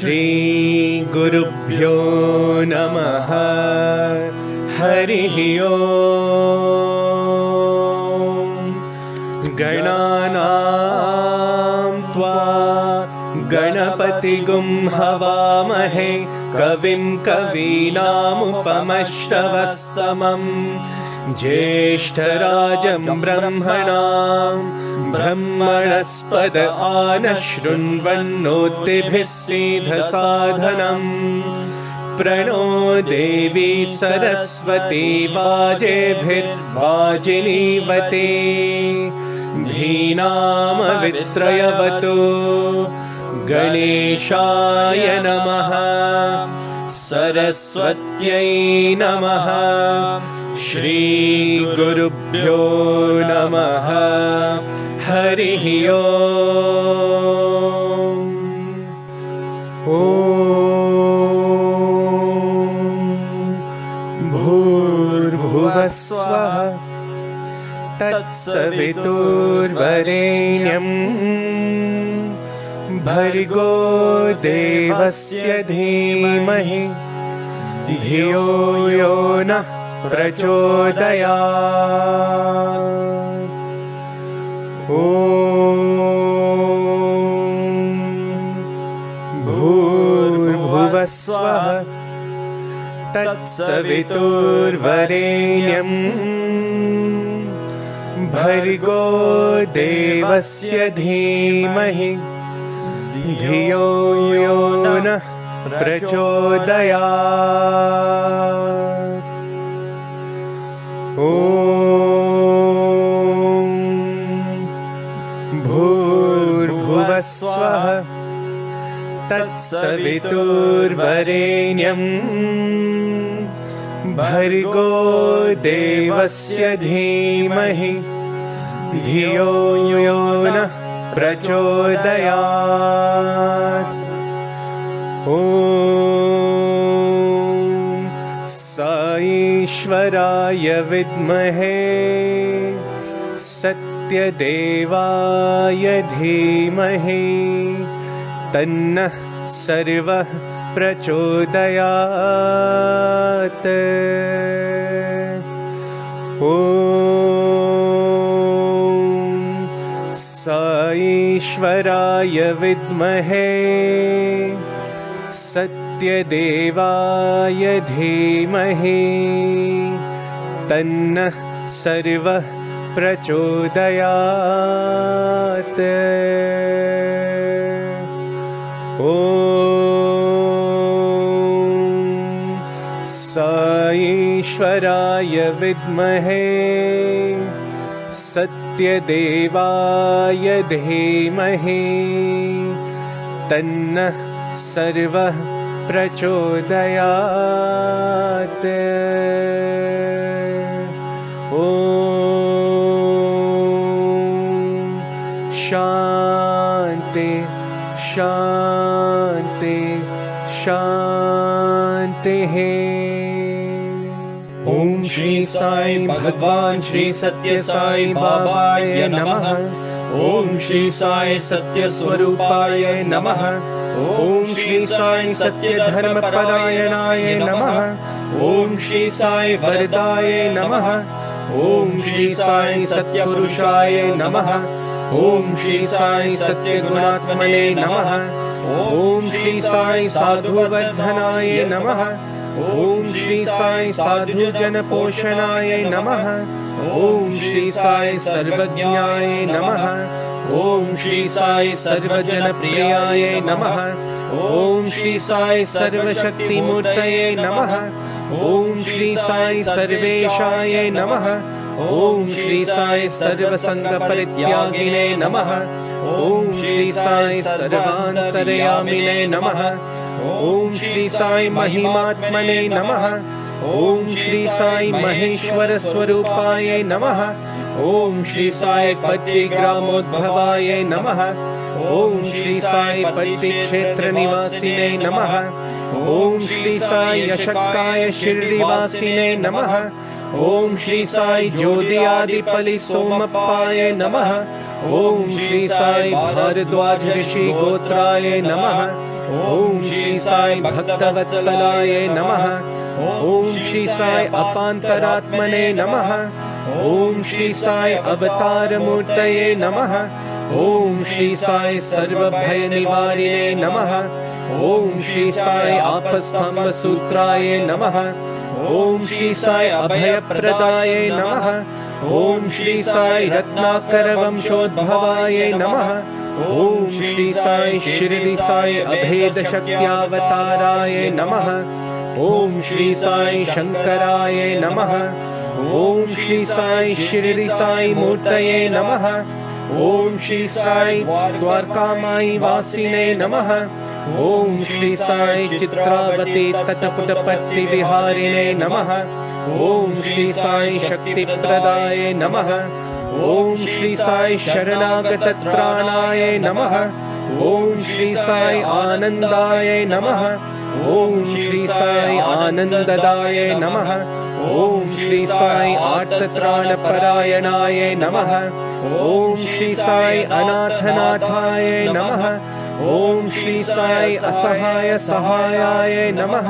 श्री गुरुभ्यो नमः। हरिः ओम्। गणानां त्वा गणपतिगुं हवामहे कविं कवीनामुपमश्रवस्तमम् ज्येष्ठराजं ब्रह्मणां ब्रह्मणस्पद आनशृण्वन्नोतिभिः सीधसाधनम् प्रणो देवी सरस्वती वाजेभिर्वाजिनीवती धीनामवित्रयवतो गणेशाय नमः सरस्वत्यै नमः श्रीगुरुभ्यो नमः हरिः ॐ भूर्भुवः स्वः तत्सवितुर्वरेण्यं भर्गो देवस्य धीमहि धियो यो नः प्रचोदयात्। ॐ भूर्भुवः स्वः तत्सवितुर्वरेण्यं भर्गो देवस्य धीमहि धियो यो नः प्रचोदयात्। ॐ भूर्भुवः स्वः तत्सवितुर्वरेण्यं भर्गो देवस्य धीमहि धियो यो नः प्रचोदयात्। ॐ साईश्वराय विद्महे सत्यदेवाय धीमहि तन्नः सर्वः प्रचोदयात्। ॐ साईश्वराय विद्महे सत्यदेवाय धीमहि तन्नः सर्वः प्रचोदयात्। ॐ साईश्वराय विद्महे सत्यदेवाय धीमहि तन्नः सर्वः प्रचोदयात्। ॐ शान्ति शान्ति शान्तिः। ॐ श्री साई भगवान श्री सत्य साई बाबाय नमः। ॐ श्री साई सत्य स्वरूपाय नमः। ॐ श्री साई सत्य धर्म परायणाय नमः। ॐ श्री साई वरदाय नमः। ॐ श्री साई सत्य पुरुषाय नमः। ॐ श्री साई सत्य गुणात्मने नमः। ॐ श्री साई साधुवर्धनाय नमः। ॐ श्री साई साधु जन पोषणाय नमः। ॐ श्री साई सर्वज्ञाय नमः। ॐ श्री साई सर्वजन प्रियाय नमः। ॐ श्री साई सर्वशक्तिमूर्तये नमः। ॐ श्री साई सर्वेशाय नमः। ॐ श्री साई सर्वसंग परित्यागिने नमः। ॐ श्री साई सर्वान्तर्यामिने नमः। ॐ श्री साई महिमात्मने नमः। ॐ श्री साई महेश्वर स्वरूपाय नमः। ॐ श्री साई पत्तिग्रामोद्भवाय नमः। ॐ श्री साई पत्ति क्षेत्र निवासिने नमः। ॐ श्री साई यशक्काय शिर्डीवासिने नमः। ॐ श्री साई ज्योतियादिपलि सोमप्पाय नमः। ॐ श्री साई भारद्वाज ऋषि गोत्राय नमः। ॐ श्री साई भक्तवत्सलाय नमः। ॐ श्री साई अपान्तरात्मने नमः। ॐ श्री साई अवतार मूर्तये नमः। ॐ श्री साई सर्वभय निवारिणे नमः। ॐ श्री साई आपस्तम्भ सूत्राय नमः। ॐ श्री साई अभयप्रदाय नमः। ॐ श्री साई रत्नाकर वंशोद्भवाय नमः। ॐ श्री साई शिरडी साई अभेद शक्त्यावताराय नमः। ॐ श्री साई शंकराय नमः। ॐ श्री साई शिरडी साई मूर्तये नमः। ओम श्री साई द्वारकामाई वासिने नमः। ओम श्री साई चित्रावती तटपुटपट्टि विहारिणे नमः। ओम श्री साई शक्ति प्रदाय नमः। ओम श्री साई शरणागत त्राणाय नमः। ओम श्री साई आनंदाय नमः। ओम श्री साई आनंददाय नमः। ओम श्री साई आर्तत्राण परायणाय नमः। ओम श्री साई अनाथनाथाय नमः। ओम श्री साई असहाय सहायाय नमः।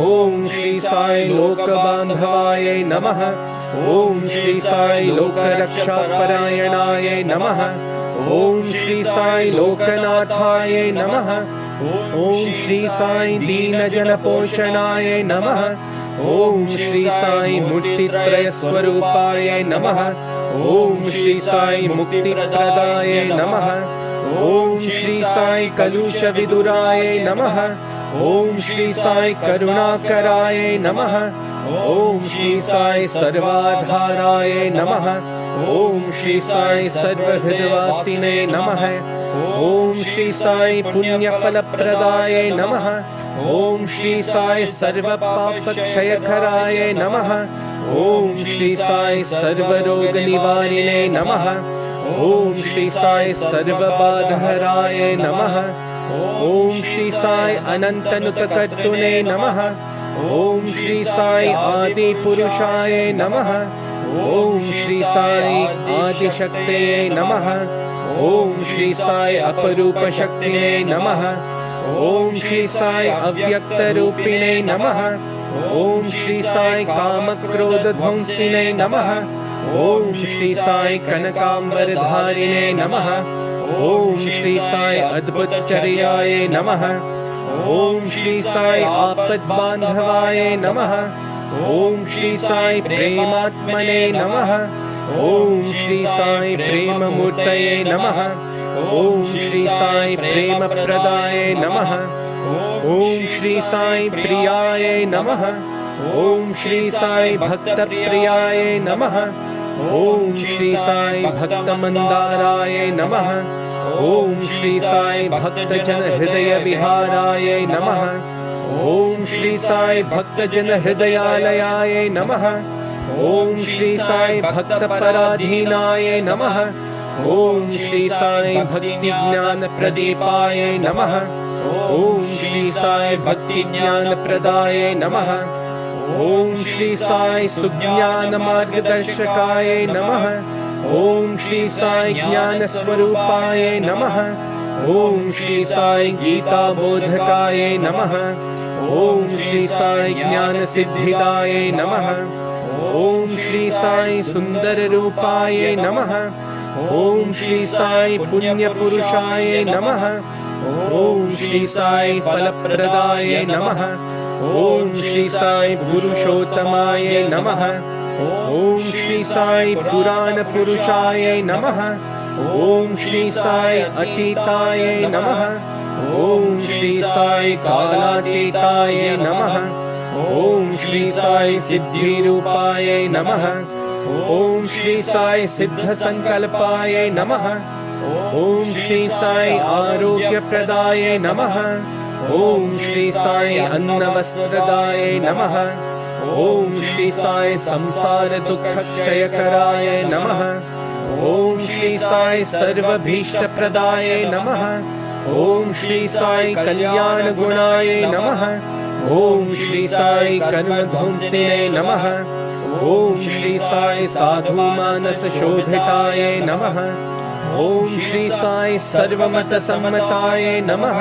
ओम श्री साई लोकबांधवाय नमः। ओम श्री साई लोकरक्षापरायणाय नमः। ओम श्री साई लोकनाथाय नमः। ओम श्री साई दीनजन पोषणाय नमः। ओम श्री साई मूर्तित्रय स्वरूपाय नमः। ओम श्री साई मुक्तिप्रदाय नमः। ओम श्री साई कलुष विदुराय नमः। ओम श्री साई करुणाकराय नमः। ओम श्री साई सर्वाधाराय नमः। ओम श्री साई सर्वहृदवासिने नमः। ओम श्री साई पुण्यफलप्रदाय नमः। ओम श्री साई सर्वपापक्षयकराय नमः। ओम श्री साई सर्वरोगनिवारिणे नमः। ओम श्री साई सर्वबाधहराय नमः। ओम श्री साई अनंतनुतकर्तुने नमः। ओम श्री साई आदि पुरुषाय नमः। ओम श्री साई आदिशक्ते नमः। ओम श्री साई अपरूप शक्तिने नमः। ओम श्री साई अव्यक्त रूपिणे नमः। ओम श्री साई काम क्रोध ध्वंसिने नमः। ओम श्री साई कनकांबरधारिणे नमः। ओम श्री साई अद्भुत चर्याय नमः। ओम श्री साई आपद बांधवाय नमः। ओम श्री साई प्रेमात्मने नमः। ओम श्री साई प्रेम मूर्तये नमः। ओम श्री साई प्रेम प्रदाय नमः। ओम श्री साई प्रियाय नमः। ओम श्री साई भक्त प्रियाय नमः। ओम श्री साई भक्त मंदाराय नमः। ओम श्री साई भक्त जन हृदय विहाराय नमः। ओम श्री साई भक्त जन हृदयालयाय नमः। ओम श्री साई भक्त पराधीनाय नमः। ओम श्री साई भक्ति ज्ञान प्रदीपाय नमः। ओम श्री साई भक्ति ज्ञान प्रदाय नमः। ओम श्री साई सुज्ञान मार्गदर्शकाय नमः। ओम श्री साई ज्ञान स्वरूपाय नमः। ओम श्री साई गीता बोधकाय नमः। ओम श्री साई ज्ञान सिद्धिदाय नमः। ओम श्री साई सुंदर रूपाय नमः। ओम श्री साई पुण्य पुरुषाय नमः। ओम श्री साई फलप्रदाय नमः। ओम श्री साई पुरुषोत्तमाय नमः। ओम श्री साई पुराण पुरुषाय नमः। ओम श्री साई अतीताय नमः। ओम श्री साई कालातीताय नमः। ओम श्री साई सिद्धि रूपाय नमः। ओम श्री साई सिद्ध संकल्पाय नमः। ओम श्री साई आरोग्य प्रदाय नमः। ओम श्री साई अन्न वस्त्रदाय नमः। ओम श्री साई संसार दुख क्षय कराय नमः। ओम श्री साई सर्वभीष्ट प्रदाय नमः। ओम श्री साई कल्याण गुणाय नमः। ओम श्री साई कर्म ध्वंसिने नमः। ओम श्री साई साधु मानस शोभिताय नमः। ओम श्री साई सर्वमत सम्मताय नमः।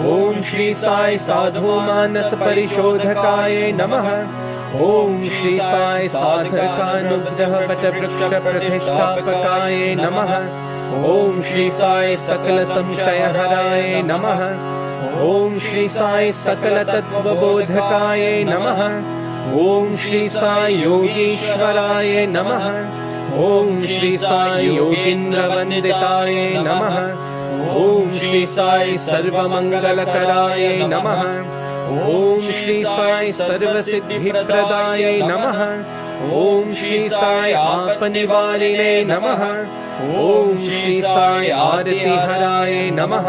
ओम श्री साई साधु मानस परिशोधकाय नमः। ओम श्री साई साधकानुग्रह वटवृक्ष प्रतिष्ठापकाय नमः। ओम श्री साई सकल संशय हराय नमः। ओम श्री साई सकल तत्वबोधकाय नमः। ओम श्री साई योगीश्वराय नमः। ओम श्री साई योगींद्र वंदिताय नमः। ओम श्री साई सर्वमंगलकराय नमः। ओम श्री साई सर्वसिद्धि प्रदाय नमः। ओम श्री साई आपनिवारिणे नमः। ओम श्री साई आरति हराय नमः।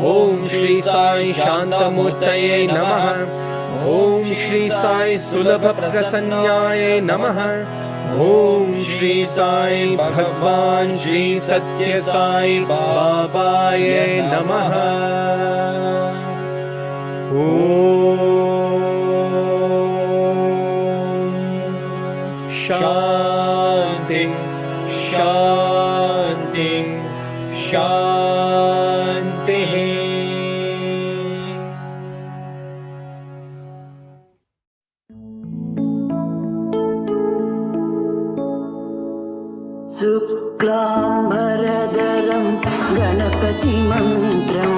ओम श्री साई शांतमूर्तये नमः। ओम श्री साई सुलभ प्रसन्नाय नमः। ओम श्री साई भगवान श्री सत्य साई बाबाय नमः। शांति शांति शांति। शुक्लांबरधरं गणपति मंत्रं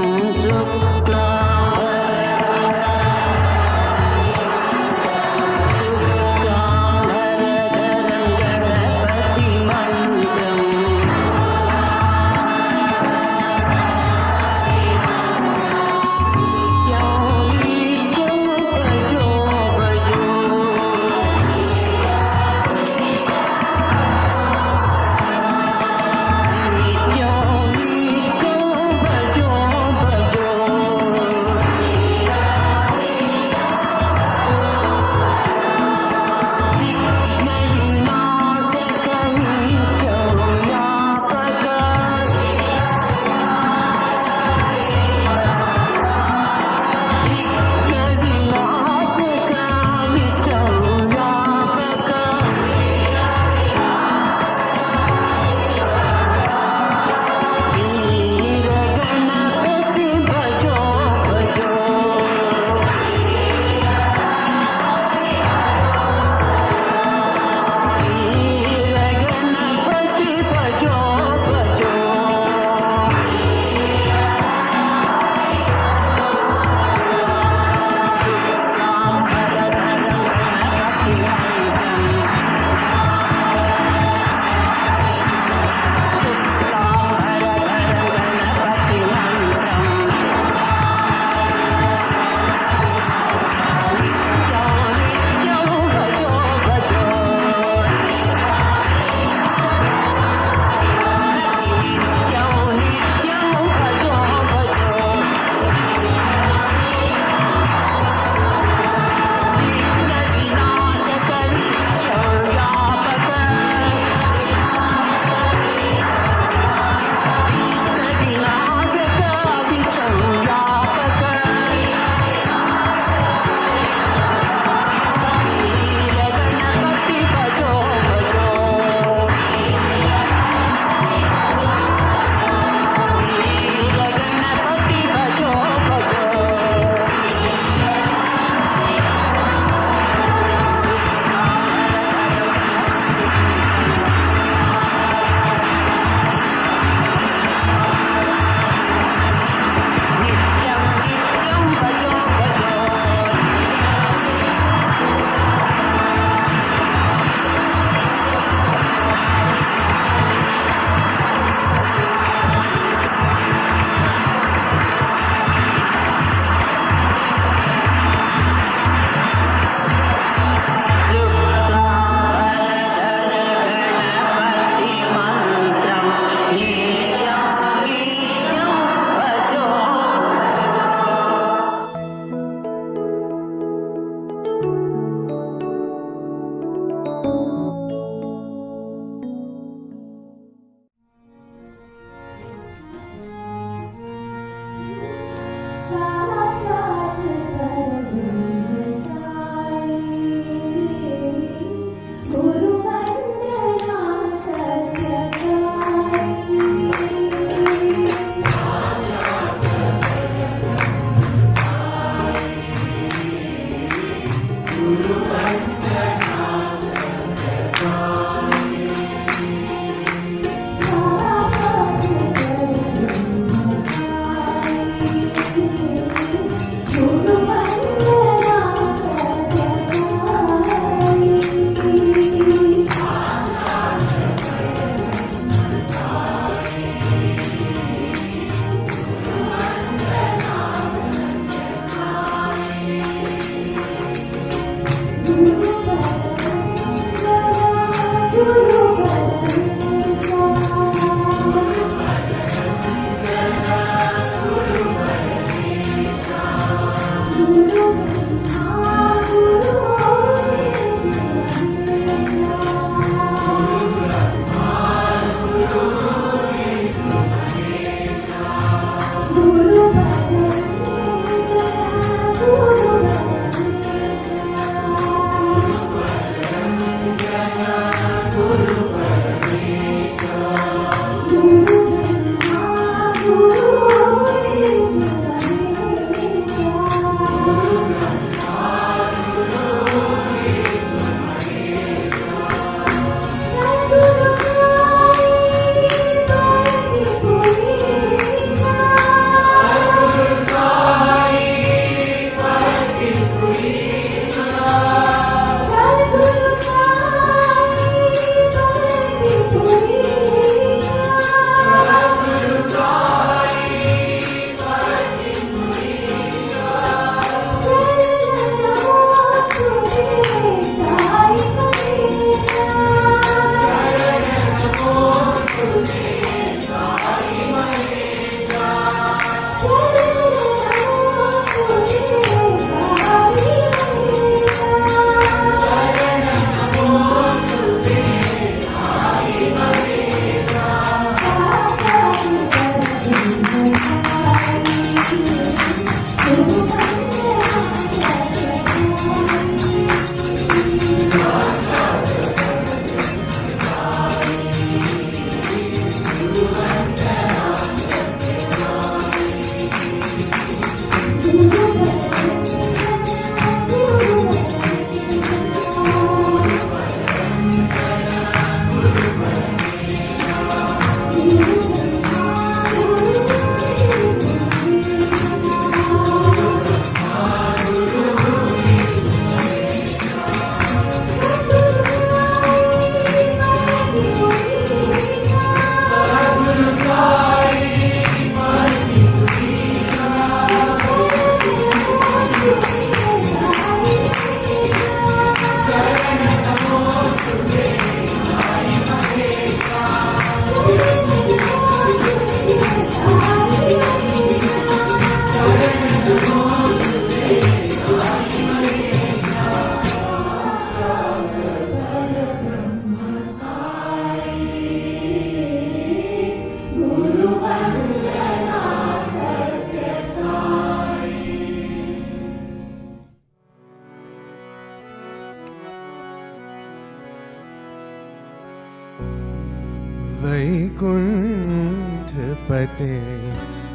वैकुंठपते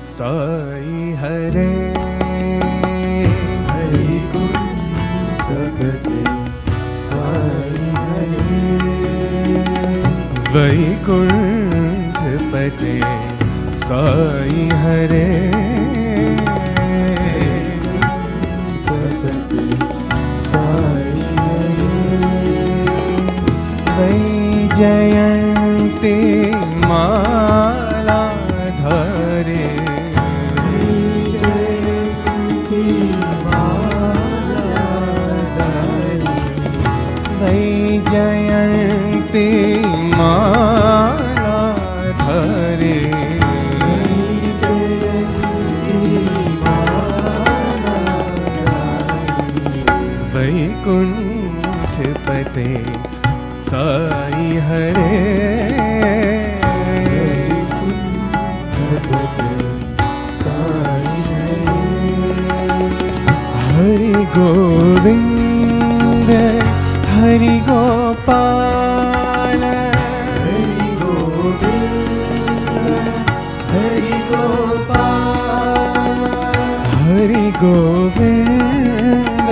साई हरे वैकुंठपते साई हरे वैकुंठपते साई हरे वैकुंठपते साई हरे वैजयन्ती माला धरे वैजयन्ती माला धरे वैकुंठपते साई हरे हरि गोविंद हरि गोपाल हरि गोविंद हरि गोपाल हरि गोविंद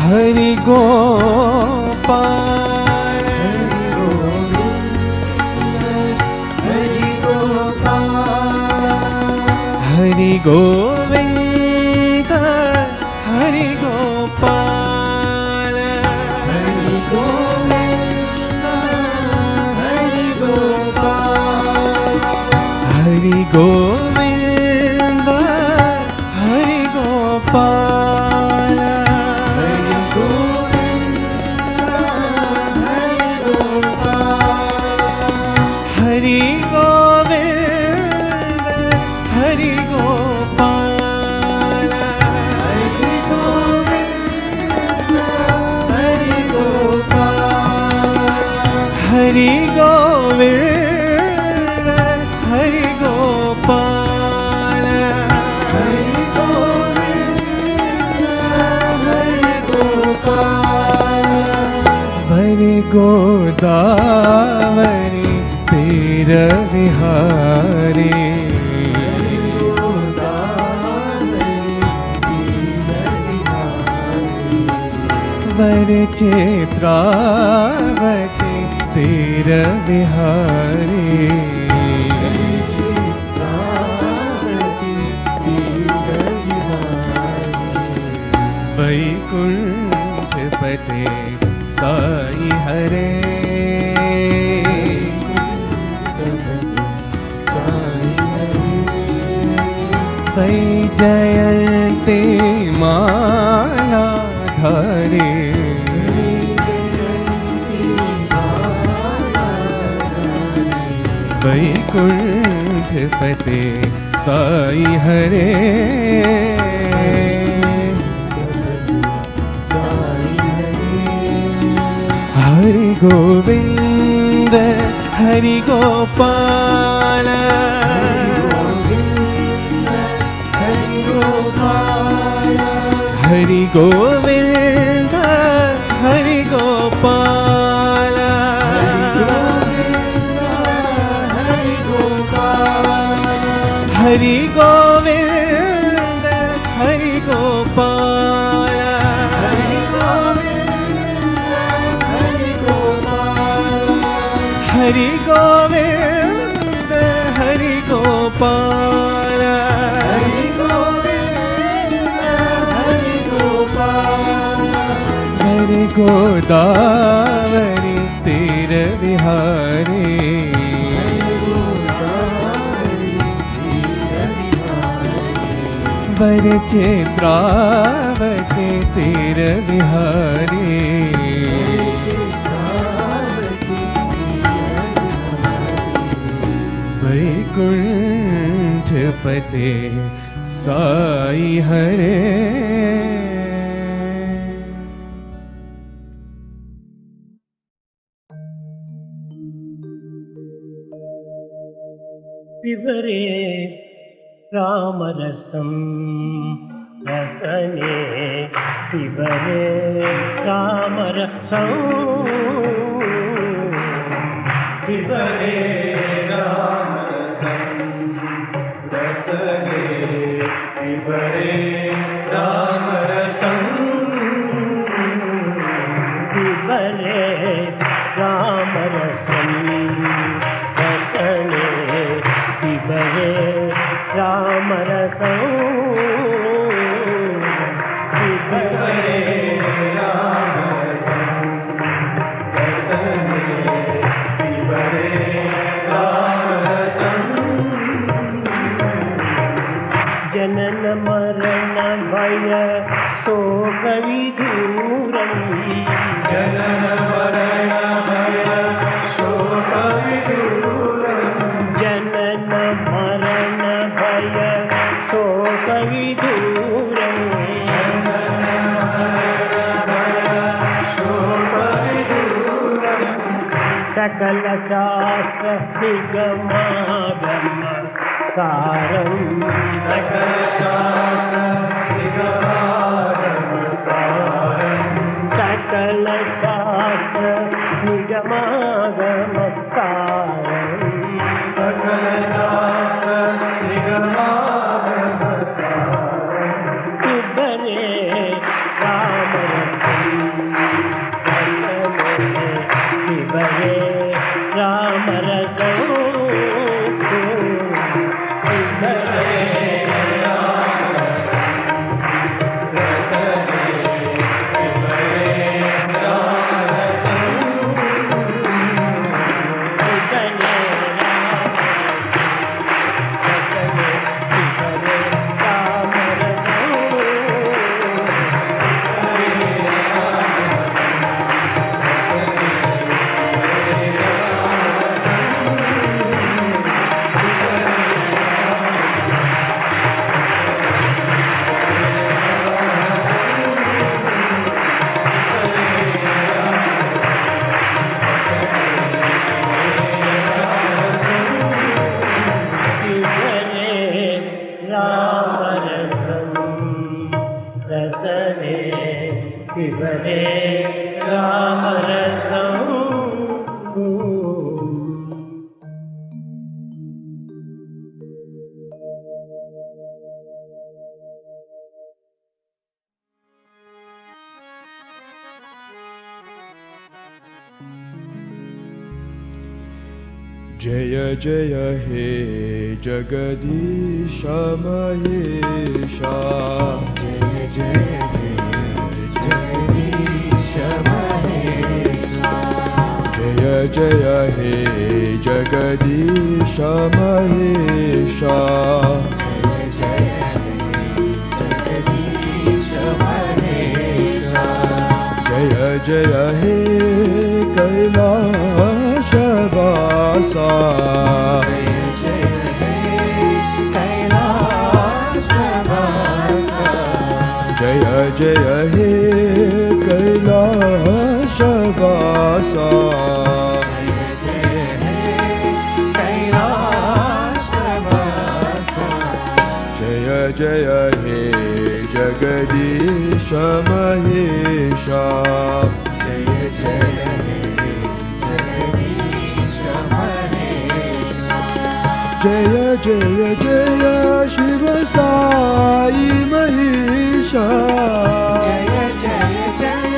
हरि गोपाल हरि गोपाल हरि गोविंद हरि गोपाल हरि गोविंद हरि गोपाल हरि गोविंद हरि गोपाल हरि गोविंद हरि गोपाल हरि गोविंद हरि गोपाल हरि गोविंद हरि गोपाल हरि गोविंद हरि गोपाल हरि गोविंद हरि गोपाल वर गोदावरी तीर विहारी वर चित्रावती तीर विहारी वैकुंठपते साई हरे वैजयन्ती माला धरे वैकुंठपते साई हरे हरि गोविंद हरि गोपाल हरि गोपाल हरि गोविंद हरि गोपाल हरि गोपाल हरि गोविंद हरि गोपाल हरि गोविंद हरि गोपाल हरि गोविंद हरि गोपाल हरि गोविंद हरि गोपाल हरि गोदावरी तीर विहारी वर चित्रावती तीर विहारी वैकुंठपते साई हरे पिबरे रामरसं रसने पिबरे रामरसं पिबरे रामरसं रसने पिबरे रामरसं पिबरे जनन मरण भय शोक विदूरं जनन मरण भय शोक विदूरं जनन मरण भय शोक विदूरं शोक विदूरं सकल शास्त्र निगमागम सारं सकल शास्त्र निगमागम सारं सकल शास्त्र निगमागम सारं सकल शास्त्र निगमागम सारं पिबरे रामरसं रसने पिबरे रामरसं पिबरे रामरसं जय जय हे जगदीश महेशा जय जय हे जगदीश महेशा जय जय हे जगदीश महेशा जय जय हे जगदीश महेशा जय जय हे कैलाशवासा जय जय हे कैलासवासा जय जय हे कैलाशवासा जय जय हे कैलासवासा जय जय हे जगदीश महेशा जय जय हे जगदीश महेशा जय जय जय शिव साई महेशा जय जय जय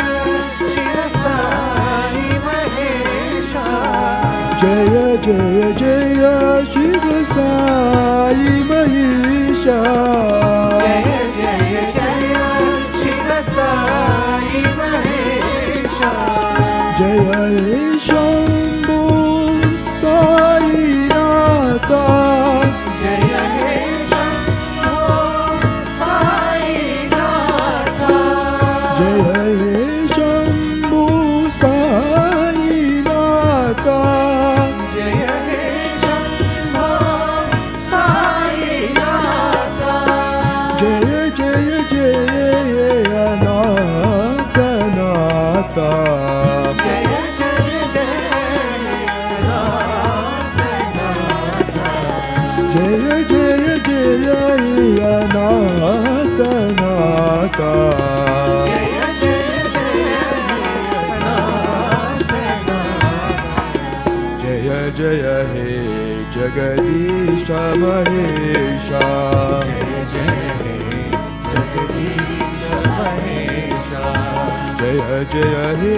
शिव साई महेशा जय जय जय शिव साई महेशा जय जय जय शिव साई महेशा जय हे शंभो साई नाथा जय हे शंभो साई नाथा जय हे शंभो साई नाथा जय हे शंभो साई नाथा जय जय जय अनाथनाथा जय जय जय नाथनाथा जय जय जय अनाथनाथा जय जय जय नाथनाथा जय जय हे जगदीश महेशा जय जय हे जगदीश महेशा जय जय हे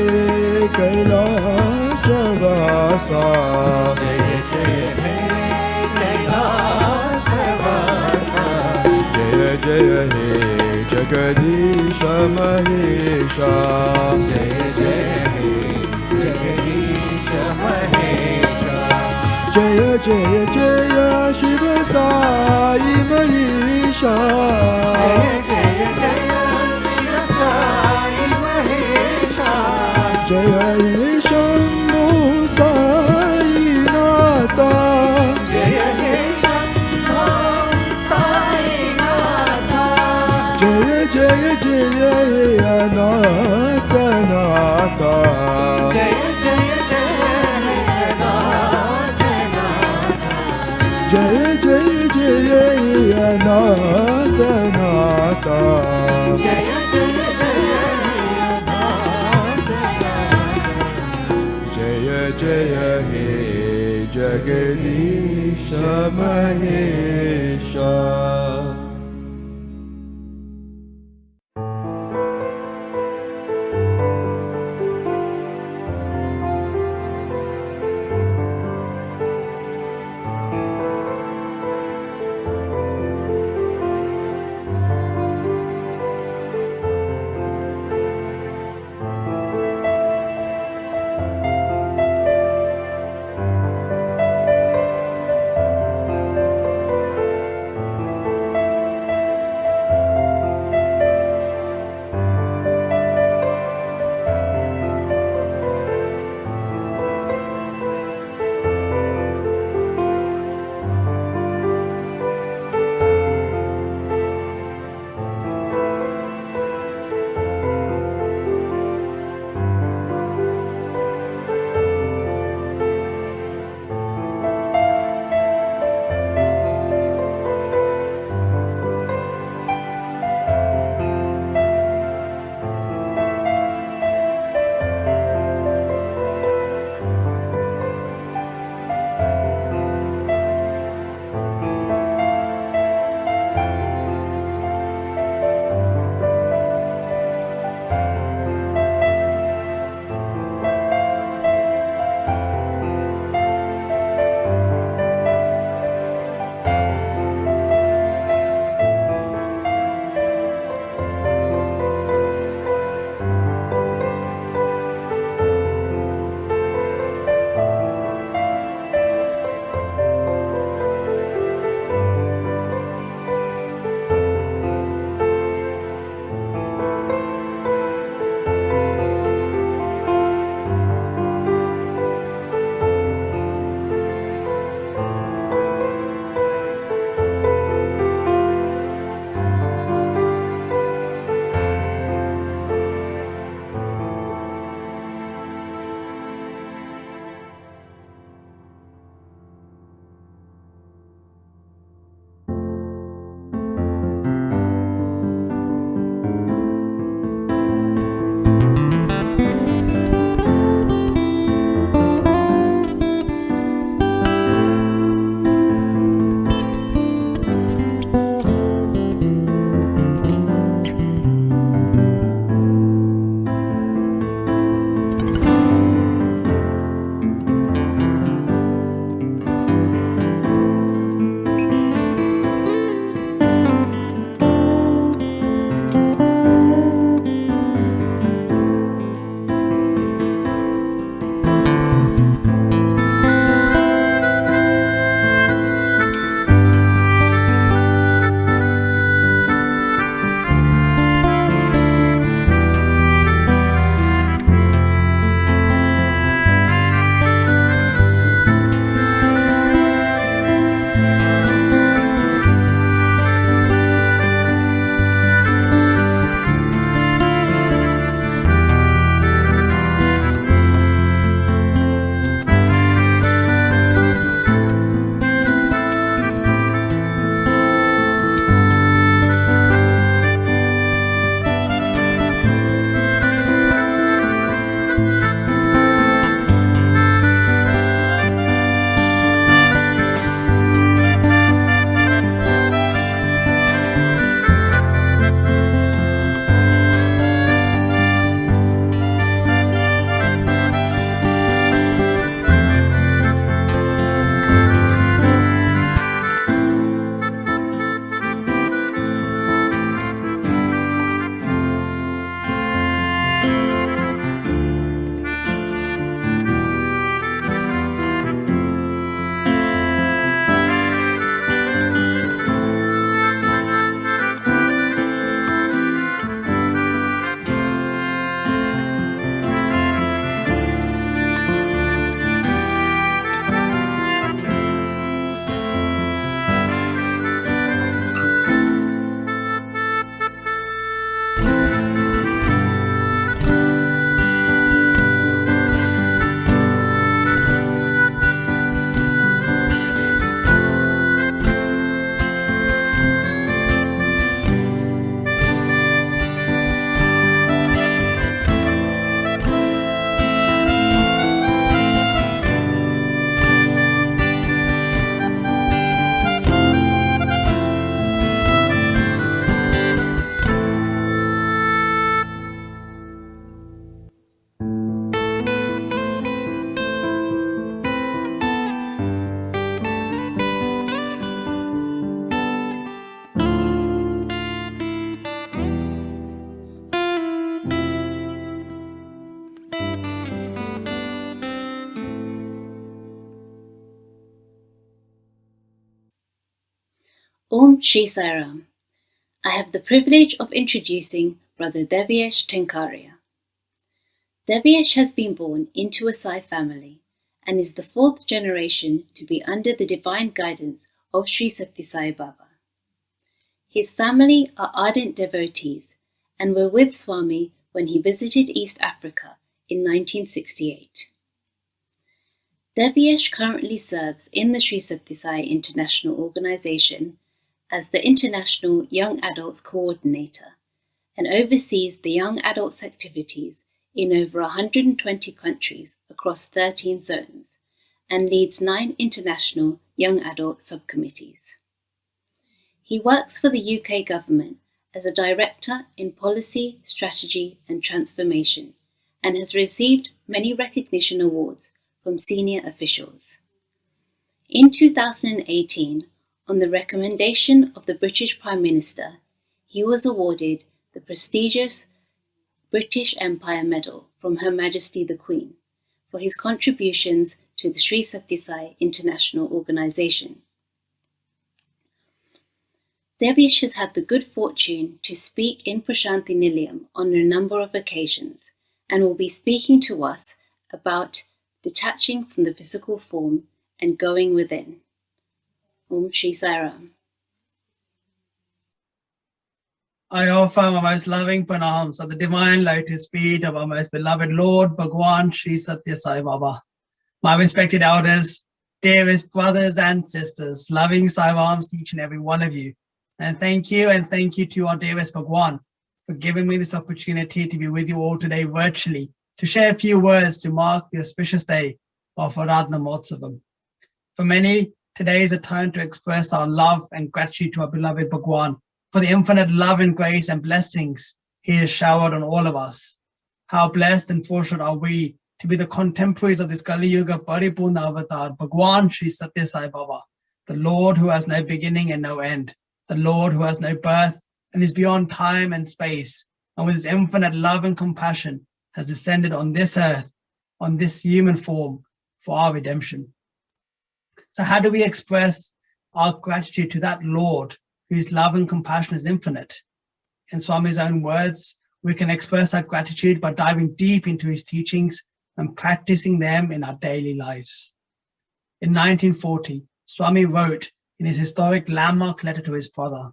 कैलाशवासा जय जय हे कैलासवासा जय जय हे जगदीश महेशा जय जय हे जगदीश महेशा जय जय जय शिव साई मनीषा जय जय जय शिव साई महेशा जय हे शंभो साई नाथा जय हे शंभो साई नाथा जय जय जय हे अनाथ नाथा जय जय जय हे नाथ नाथा जय जय जय हे अनाथ नाथा जय जय जय हे नाथ नाथा जय जय हे जगदीश महेशा Om Shri Sai Ram. I have the privilege of introducing Brother Devyesh Tenkaria. Devyesh has been born into a Sai family and is the fourth generation to be under the divine guidance of Sri Sathya Sai Baba. His family are ardent devotees and were with Swami when he visited East Africa in 1968. Devyesh currently serves in the Sri Sathya Sai International Organization as the International Young Adults Coordinator and oversees the young adults activities in over 120 countries across 13 zones and leads 9 international young adult subcommittees. He works for the UK government as a director in policy, strategy and transformation and has received many recognition awards from senior officials. In 2018, on the recommendation of the British Prime Minister, he was awarded the prestigious British Empire Medal from Her Majesty the Queen for his contributions to the Sri Sathya Sai International Organization. Devyesh has had the good fortune to speak in Prashanthi Nilayam on a number of occasions and will be speaking to us about detaching from the physical form and going within. Om Shri Sai Ram. I offer my most loving pranams at the divine lotus feet of our most beloved Lord Bhagwan Sri Sathya Sai Baba. My respected elders, dearest brothers and sisters, loving Sai Rams to each and every one of you. And thank you to our dearest Bhagwan for giving me this opportunity to be with you all today virtually, to share a few words to mark the auspicious day of Aradhana Mahotsavam. For many, today is a time to express our love and gratitude to our beloved Bhagwan for the infinite love and grace and blessings he has showered on all of us. How blessed and fortunate are we to be the contemporaries of this Kali Yuga Paripurna Avatar, Bhagwan Sri Sathya Sai Baba, the Lord who has no beginning and no end, the Lord who has no birth and is beyond time and space, and with his infinite love and compassion has descended on this earth, on this human form, for our redemption. So how do we express our gratitude to that Lord whose love and compassion is infinite? In Swami's own words, we can express our gratitude by diving deep into his teachings and practicing them in our daily lives. In 1940, Swami wrote in his historic landmark letter to his brother,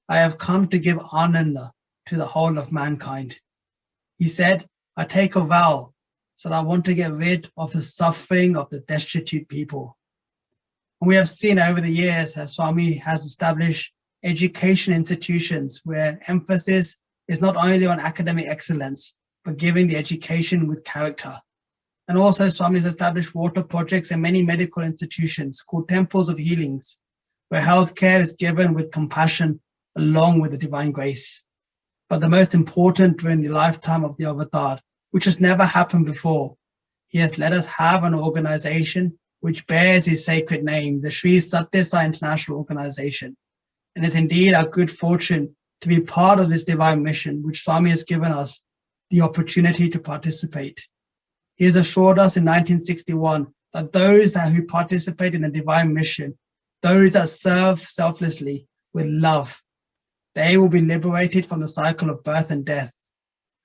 "I have come to give Ananda to the whole of mankind." He said, "I take a vow, so that I want to get rid of the suffering of the destitute people." And we have seen over the years that Swami has established education institutions where emphasis is not only on academic excellence, but giving the education with character. And also Swami has established water projects and many medical institutions called temples of healings, where healthcare is given with compassion along with the divine grace. But the most important during the lifetime of the Avatar, which has never happened before, he has let us have an organization which bears his sacred name, the Sri Sathya Sai International Organization. And it's indeed our good fortune to be part of this divine mission, which Swami has given us the opportunity to participate. He has assured us in 1961 that those who participate in the divine mission, those that serve selflessly with love, they will be liberated from the cycle of birth and death.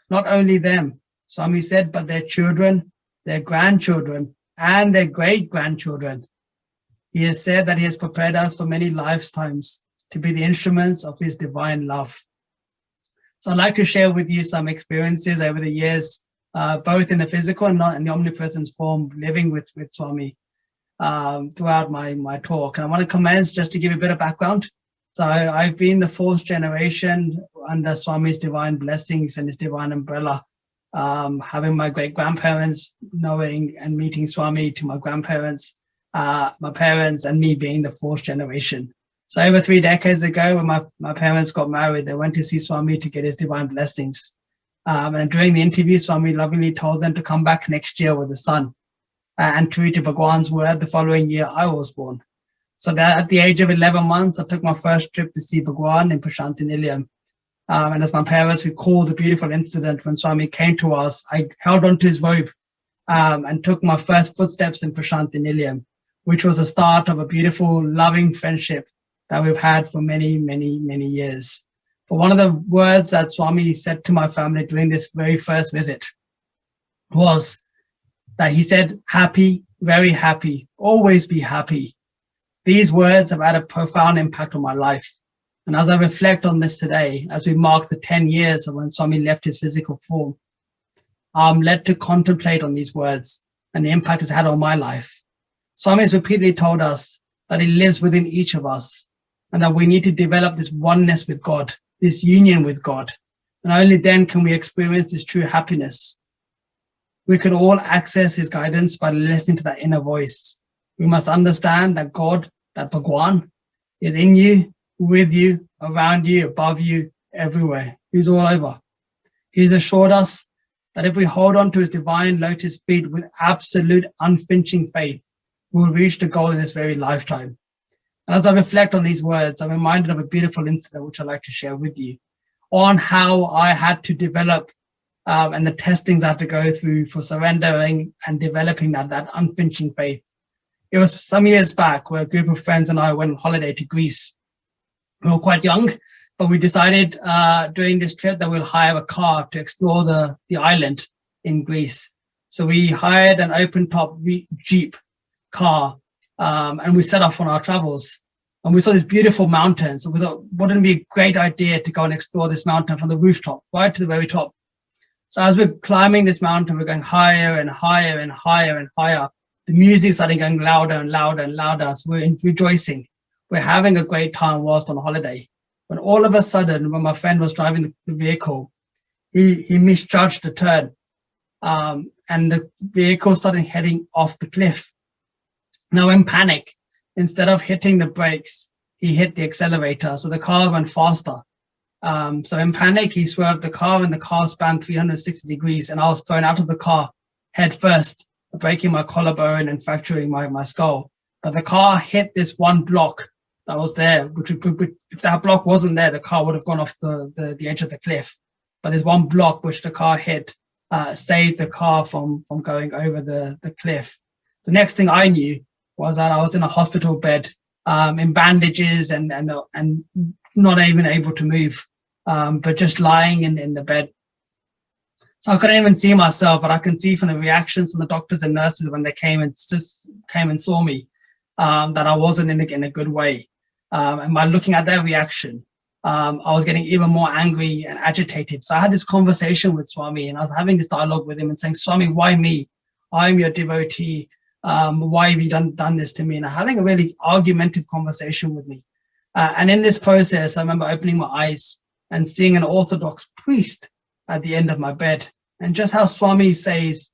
Not only them, Swami said, but their children, their grandchildren, and their great-grandchildren. He has said that he has prepared us for many lifetimes to be the instruments of his divine love. So I'd like to share with you some experiences over the years, both in the physical and not in the omnipresence form, living with Swami throughout my talk. And I want to commence just to give you a bit of background. So I've been the fourth generation under Swami's divine blessings and his divine umbrella, having my great-grandparents knowing and meeting Swami, to my grandparents, my parents, and me being the fourth generation. So over 3 decades ago, when my parents got married, they went to see Swami to get his divine blessings. And during the interview, Swami lovingly told them to come back next year with a son. And true to Bhagwan's word, the following year I was born. So that at the age of 11 months, I took my first trip to see Bhagwan in Prashanthi Nilayam. And as my parents recall the beautiful incident when Swami came to us, I held onto his robe and took my first footsteps in Prashanthi Nilayam, which was the start of a beautiful, loving friendship that we've had for many, many, many years. But one of the words that Swami said to my family during this very first visit was that he said, happy, very happy, always be happy. These words have had a profound impact on my life. And as I reflect on this today, as we mark the 10 years of when Swami left his physical form, I'm led to contemplate on these words and the impact it's had on my life. Swami has repeatedly told us that he lives within each of us and that we need to develop this oneness with God, this union with God. And only then can we experience this true happiness. We can all access his guidance by listening to that inner voice. We must understand that God, that Bhagwan, is in you, with you, around you, above you, everywhere. He's all over. He's assured us that if we hold on to his divine lotus feet with absolute unflinching faith, we'll reach the goal in this very lifetime. And as I reflect on these words, I'm reminded of a beautiful incident which I'd like to share with you on how I had to develop and the testings I had to go through for surrendering and developing that unflinching faith. It was some years back where a group of friends and I went on holiday to Greece. We were quite young, but we decided during this trip that we'll hire a car to explore the island in Greece. So we hired an open-top Jeep car and we set off on our travels. And we saw this beautiful mountain. So we thought, wouldn't it be a great idea to go and explore this mountain from the rooftop, right to the very top? So as we're climbing this mountain, we're going higher and higher and higher and higher. The music started going louder and louder and louder. So we're rejoicing. We're having a great time whilst on holiday. When all of a sudden, when my friend was driving the vehicle, he misjudged the turn. And the vehicle started heading off the cliff. Now in panic, instead of hitting the brakes, he hit the accelerator. So the car went faster. So in panic, he swerved the car and the car spanned 360 degrees. And I was thrown out of the car head first, breaking my collarbone and fracturing my skull. But the car hit this one block that was there, which if that block wasn't there, the car would have gone off the edge of the cliff. But there's one block which the car hit, saved the car from going over the cliff. The next thing I knew was that I was in a hospital bed, in bandages and not even able to move, but just lying in the bed. So I couldn't even see myself, but I can see from the reactions from the doctors and nurses when they came and saw me, that I wasn't in a good way. And by looking at their reaction, I was getting even more angry and agitated. So I had this conversation with Swami and I was having this dialogue with him and saying, Swami, why me? I'm your devotee. Why have you done this to me? And having a really argumentative conversation with me. And in this process, I remember opening my eyes and seeing an Orthodox priest at the end of my bed. And just how Swami says,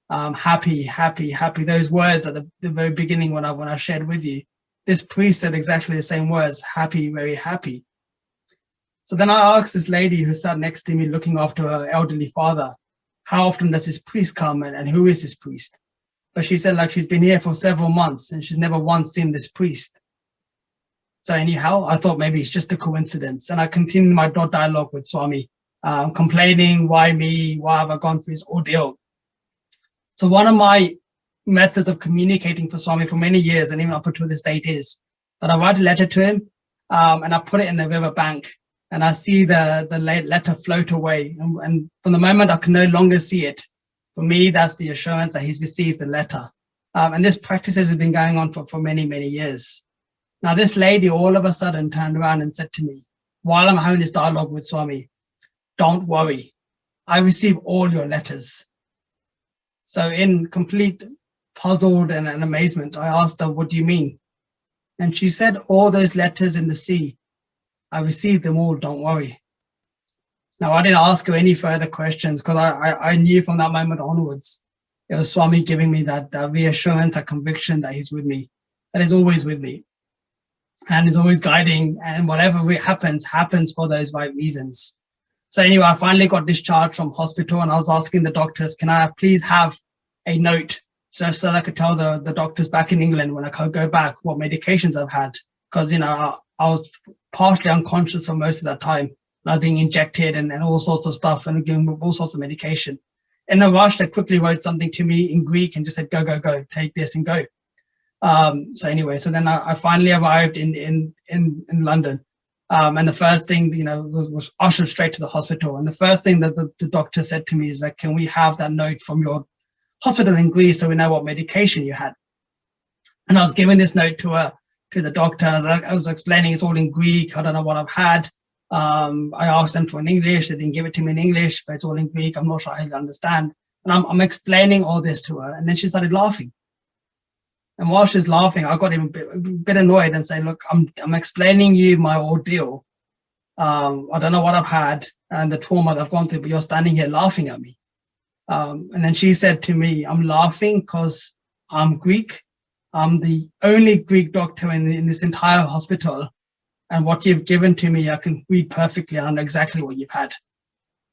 happy, happy, happy, those words at the very beginning when I shared with you, this priest said exactly the same words, happy, very happy. So then I asked this lady who sat next to me looking after her elderly father, how often does this priest come and who is this priest? But she said like she's been here for several months and she's never once seen this priest. So anyhow, I thought maybe it's just a coincidence. And I continued my dialogue with Swami, complaining, why me? Why have I gone through this ordeal? So one of my methods of communicating for Swami for many years, and even up until this date, is that I write a letter to him and I put it in the river bank and I see the letter float away. And from the moment I can no longer see it, for me, that's the assurance that he's received the letter. And this practice has been going on for many, many years. Now, this lady all of a sudden turned around and said to me, while I'm having this dialogue with Swami, don't worry, I receive all your letters. So in complete puzzled and amazement, I asked her, what do you mean? And she said, all those letters in the sea, I received them all, don't worry. Now, I didn't ask her any further questions because I knew from that moment onwards, it was Swami giving me that reassurance, that conviction that he's with me, that he's always with me and is always guiding, and whatever happens for those right reasons. So anyway, I finally got discharged from hospital and I was asking the doctors, can I please have a note just so I could tell the doctors back in England when I could go back what medications I've had? Because, you know, I was partially unconscious for most of that time. I was being injected and all sorts of stuff and given all sorts of medication. In a rush, they quickly wrote something to me in Greek and just said, go, take this and go. So anyway, so then I finally arrived in London. And the first thing, was ushered straight to the hospital. And the first thing that the doctor said to me is that, can we have that note from your hospital in Greece so we know what medication you had? And I was giving this note to the doctor. I was explaining it's all in Greek. I don't know what I've had. I asked them for in English. They didn't give it to me in English, but it's all in Greek. I'm not sure I understand. And I'm explaining all this to her. And then she started laughing. And while she's laughing, I got a bit annoyed and said, look, I'm explaining you my ordeal. I don't know what I've had and the trauma that I've gone through, but you're standing here laughing at me. And then she said to me, I'm laughing because I'm Greek. I'm the only Greek doctor in this entire hospital. And what you've given to me, I can read perfectly. I know exactly what you've had.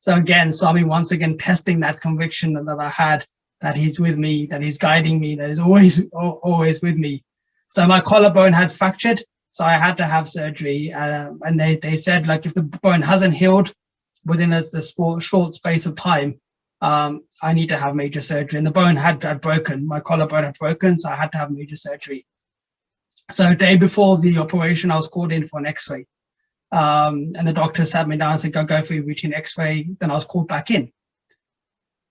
So again, Swami once again testing that conviction that I had, that he's with me, that he's guiding me, that he's always with me. So my collarbone had fractured, so I had to have surgery. And they said, like, if the bone hasn't healed within a short space of time, I need to have major surgery. And the bone had broken, my collarbone had broken, so I had to have major surgery. So the day before the operation, I was called in for an x-ray. And the doctor sat me down and said, go for your routine x-ray. Then I was called back in.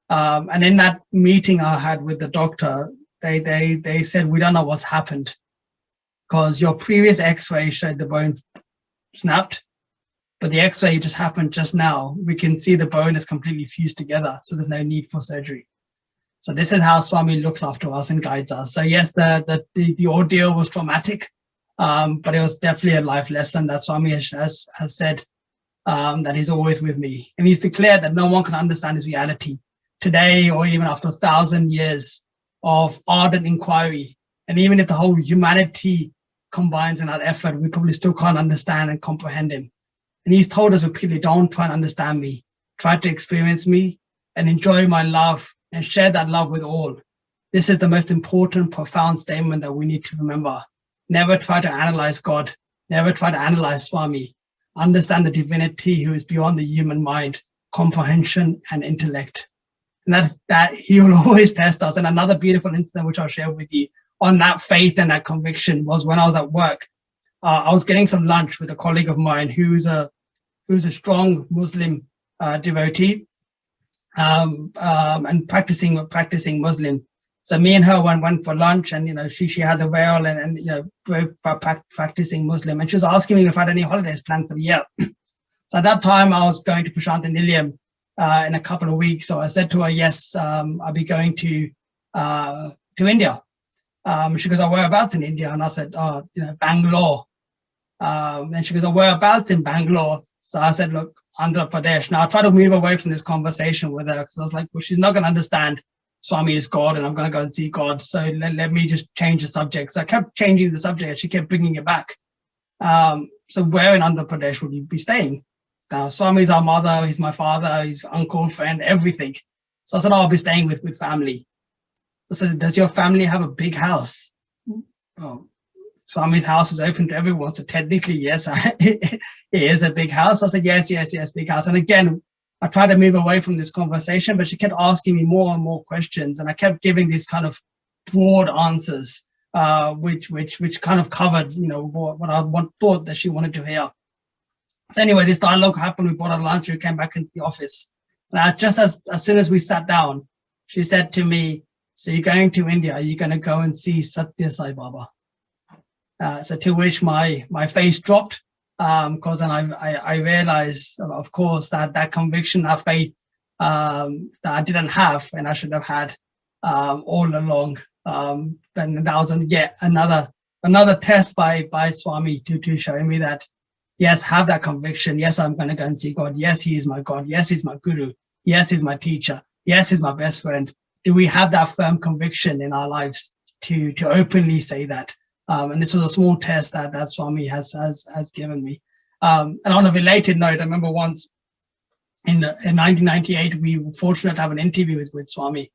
And in that meeting I had with the doctor, they said, we don't know what's happened because your previous x-ray showed the bone snapped, but the x-ray just happened just now. We can see the bone is completely fused together, so there's no need for surgery. So this is how Swami looks after us and guides us. So yes, the ordeal was traumatic, but it was definitely a life lesson that Swami has said that he's always with me. And he's declared that no one can understand his reality today or even after 1,000 years of ardent inquiry. And even if the whole humanity combines in that effort, we probably still can't understand and comprehend him. And he's told us repeatedly, don't try and understand me. Try to experience me and enjoy my love and share that love with all. This is the most important, profound statement that we need to remember. Never try to analyze God. Never try to analyze Swami. Understand the divinity who is beyond the human mind, comprehension and intellect. And that he will always test us. And another beautiful incident, which I'll share with you on that faith and that conviction, was when I was at work. I was getting some lunch with a colleague of mine who's a strong Muslim devotee and practicing Muslim. So me and her went for lunch, and she had the veil and practicing Muslim, and she was asking me if I had any holidays planned for the year. So at that time I was going to Prashant Nilayam in a couple of weeks. So I said to her, yes, I'll be going to India. She goes, oh, whereabouts in India? And I said, Bangalore. And she goes, oh, whereabouts in Bangalore? So I said, look, Andhra Pradesh. Now I try to move away from this conversation with her because I was like, well, she's not going to understand Swami is God and I'm going to go and see God. So let me just change the subject. So I kept changing the subject and she kept bringing it back. So where in Andhra Pradesh would you be staying? Now, Swami is our mother, he's my father, he's uncle, friend, everything. So I said, I'll be staying with family. So I said, does your family have a big house? Oh, Swami's house is open to everyone. So technically, yes, it is a big house. I said, yes, big house. And again, I tried to move away from this conversation, but she kept asking me more and more questions. And I kept giving these kind of broad answers, which kind of covered, what I thought that she wanted to hear. So anyway, this dialogue happened. We bought our lunch. We came back into the office. And just as soon as we sat down, she said to me, so you're going to India, are you going to go and see Satya Sai Baba? So to which my face dropped, because then I realized, of course, that conviction, that faith that I didn't have and I should have had all along. And that was yet another test by Swami to show me that, yes, have that conviction. Yes, I'm going to go and see God. Yes, he is my God. Yes, he's my guru. Yes, he's my teacher. Yes, he's my best friend. Do we have that firm conviction in our lives to openly say that? And this was a small test that Swami has given me. And on a related note, I remember once in 1998, we were fortunate to have an interview with Swami.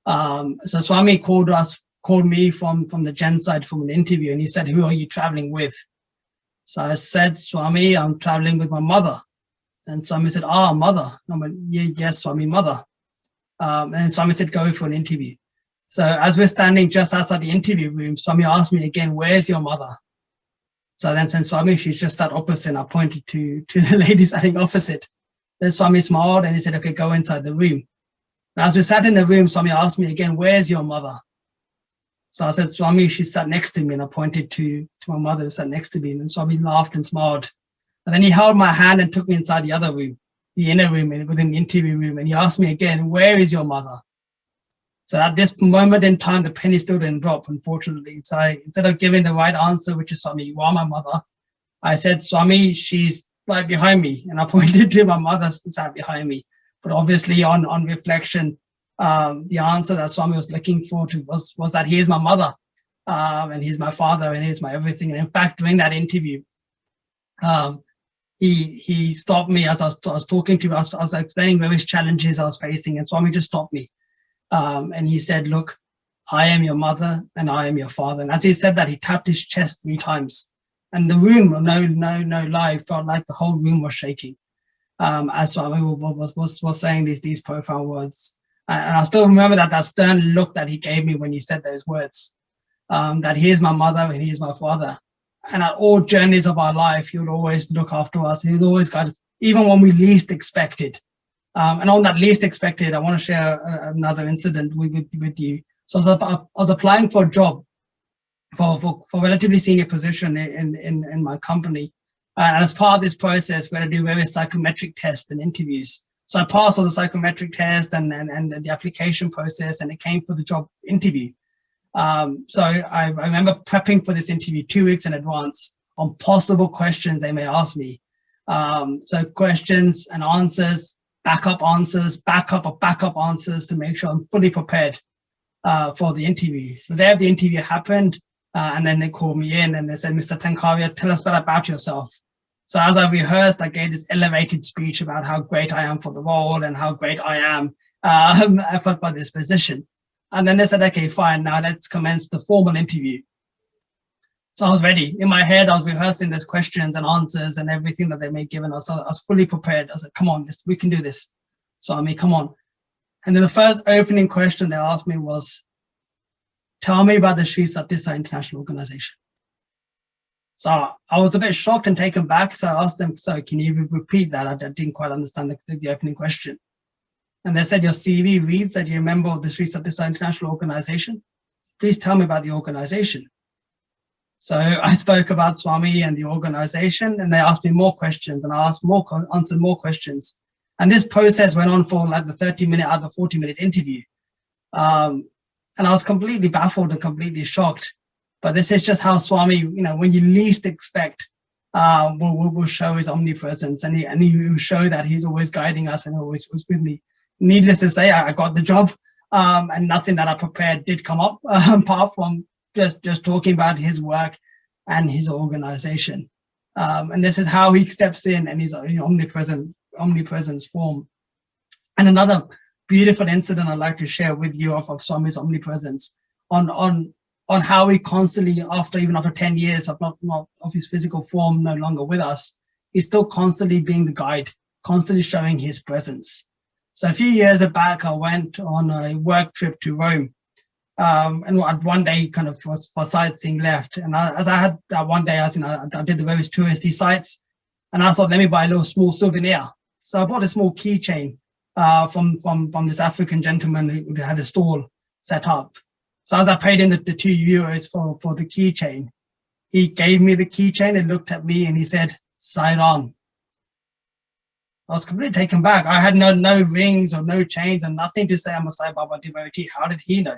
So Swami called me from the Gen side from an interview, and he said, who are you traveling with? So I said, Swami, I'm traveling with my mother. And Swami said, mother. And I went, yes, Swami, mother. And Swami said, go for an interview. So as we're standing just outside the interview room, Swami asked me again, where's your mother? So then since Swami, she's just sat opposite, and I pointed to the lady sitting opposite. Then Swami smiled and he said, okay, go inside the room. And as we sat in the room, Swami asked me again, where's your mother? So I said, Swami, she sat next to me, and I pointed to my mother who sat next to me. And then Swami laughed and smiled. And then he held my hand and took me inside the other room, the inner room within the interview room. And he asked me again, where is your mother? So at this moment in time, the penny still didn't drop, unfortunately. So instead of giving the right answer, which is Swami, you are my mother, I said, Swami, she's right behind me. And I pointed to my mother sat behind me. But obviously on reflection, the answer that Swami was looking for was that he is my mother, and he's my father, and he's my everything. And in fact, during that interview, he stopped me as I was talking to him. I was explaining various challenges I was facing, and Swami just stopped me. And he said, look, I am your mother and I am your father. And as he said that, he tapped his chest 3 times. And the room, no lie, felt like the whole room was shaking. As Swami was saying these profound words. And I still remember that stern look that he gave me when he said those words, that he is my mother and he is my father. And at all journeys of our life, he would always look after us. He would always guide us, even when we least expected. And on that least expected, I want to share another incident with you. So I was applying for a job for relatively senior position in my company. And as part of this process, we had to do various psychometric tests and interviews. So I passed all the psychometric tests and the application process, and it came for the job interview. So I remember prepping for this interview 2 weeks in advance on possible questions they may ask me. So questions and answers, backup answers, backup of backup answers to make sure I'm fully prepared for the interview. So the day of the interview happened, and then they called me in and they said, Mr. Tankaria, tell us about yourself. So as I rehearsed, I gave this elevated speech about how great I am for the role and how great I am for this position. And then they said, okay, fine, now let's commence the formal interview. So I was ready. In my head, I was rehearsing these questions and answers and everything that they may give us. So I was fully prepared. I said, come on, we can do this. So I mean, come on. And then the first opening question they asked me was, tell me about the Sri Sathya Sai International Organization. So I was a bit shocked and taken back. So I asked them, so can you repeat that? I didn't quite understand the opening question. And they said, your CV reads that you're a member of the Sri Sathya Sai International Organization. Please tell me about the organization. So I spoke about Swami and the organization, and they asked me more questions, and I answered more questions. And this process went on for like the 30-minute out of the 40-minute interview. And I was completely baffled and completely shocked. But this is just how Swami, when you least expect, will show his omnipresence, and he will show that he's always guiding us and always was with me. Needless to say, I got the job, and nothing that I prepared did come up, apart from just talking about his work and his organization. And this is how he steps in and his omnipresence form. And another beautiful incident I'd like to share with you of Swami's omnipresence on how he constantly, even after 10 years of not of his physical form no longer with us, he's still constantly being the guide, constantly showing his presence. So a few years back, I went on a work trip to Rome. And one day kind of was for sightseeing left. And as I had that one day, I did the various touristy sites, and I thought, let me buy a little small souvenir. So I bought a small keychain from this African gentleman who had a stall set up. So as I paid him the €2 for the keychain, he gave me the keychain and looked at me and he said, Sai Ram. I was completely taken back. I had no rings or no chains and nothing to say I'm a Sai Baba devotee. How did he know?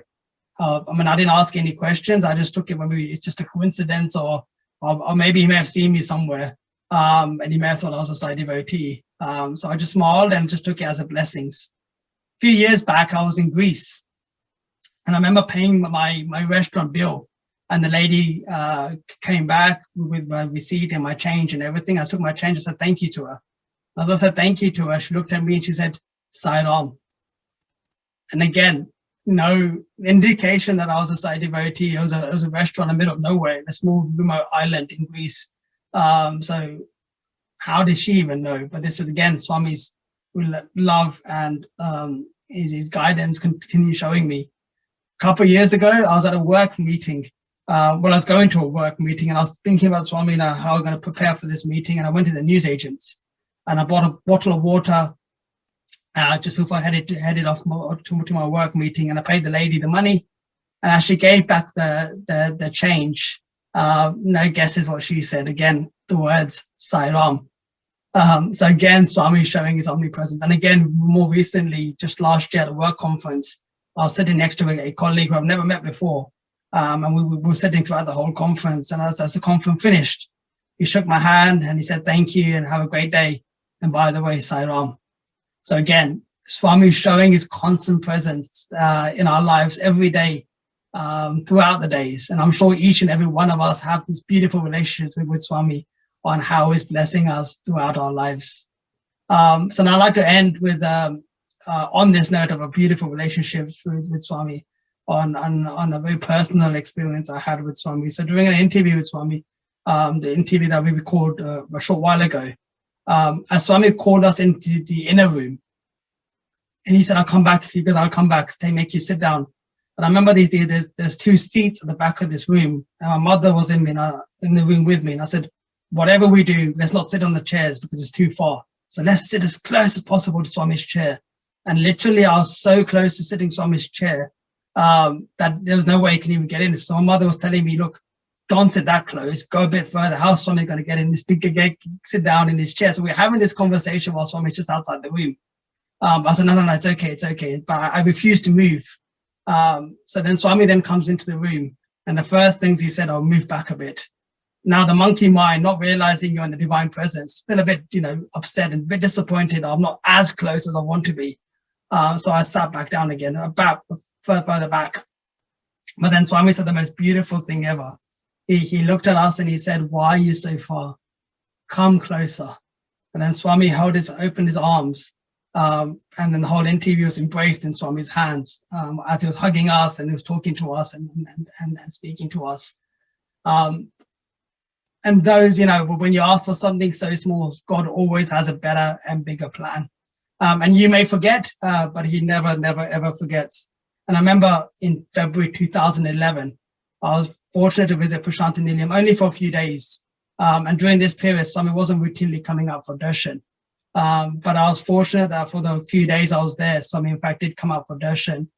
I didn't ask any questions. I just took it maybe it's just a coincidence, or maybe he may have seen me somewhere, and he may have thought I was a Sai devotee. So I just smiled and just took it as a blessings. A few years back, I was in Greece, and I remember paying my restaurant bill, and the lady came back with my receipt and my change and everything. I took my change and said thank you to her. As I said thank you to her, she looked at me and she said, Sai Ram. And again, no indication that I was a Sai devotee. It was a restaurant in the middle of nowhere, in a small remote island in Greece. So how did she even know? But this is again Swami's love and his guidance continue showing me. couple of years ago, I was at a work meeting. I was going to a work meeting, and I was thinking about Swami, how I'm going to prepare for this meeting. And I went to the newsagents, and I bought a bottle of water just before I headed off to my work meeting. And I paid the lady the money, and as she gave back the change, no guesses what she said. Again, the words Sai Ram. So again, Swami showing his omnipresence. And again, more recently, just last year at a work conference, I was sitting next to a colleague who I've never met before. And we were sitting throughout the whole conference. And as the conference finished, he shook my hand and he said, "Thank you and have a great day. And by the way, Sai Ram." So again, Swami showing his constant presence in our lives every day, throughout the days. And I'm sure each and every one of us have this beautiful relationship with Swami on how he's blessing us throughout our lives. So now I'd like to end with, on this note of a beautiful relationship with Swami, on a very personal experience I had with Swami. So during an interview with Swami, the interview that we recorded a short while ago, as Swami called us into the inner room, and he said, "I'll come back," because I'll come back, they make you sit down. And I remember there's two seats at the back of this room, and my mother was in the room with me, and I said, "Whatever we do, let's not sit on the chairs because it's too far. So let's sit as close as possible to Swami's chair." And literally, I was so close to sitting Swami's chair that there was no way he can even get in. So my mother was telling me, "Look, don't sit that close. Go a bit further. How's Swami going to get in this big, sit down in his chair?" So we're having this conversation while Swami's just outside the room. I said, no, it's okay. But I refused to move. So then Swami then comes into the room, and the first things he said, "I'll move back a bit." Now the monkey mind, not realizing you're in the divine presence, still a bit, upset and a bit disappointed. I'm not as close as I want to be. So I sat back down again, about further back. But then Swami said the most beautiful thing ever. He looked at us and he said, "Why are you so far? Come closer." And then Swami opened his arms. And then the whole interview was embraced in Swami's hands as he was hugging us and he was talking to us and speaking to us. And those, when you ask for something so small, God always has a better and bigger plan. And you may forget, but he never, ever forgets. And I remember in February 2011, I was fortunate to visit Prashant Nilayam only for a few days. And during this period, Swami wasn't routinely coming out for darshan. But I was fortunate that for the few days I was there, Swami in fact did come out for darshan.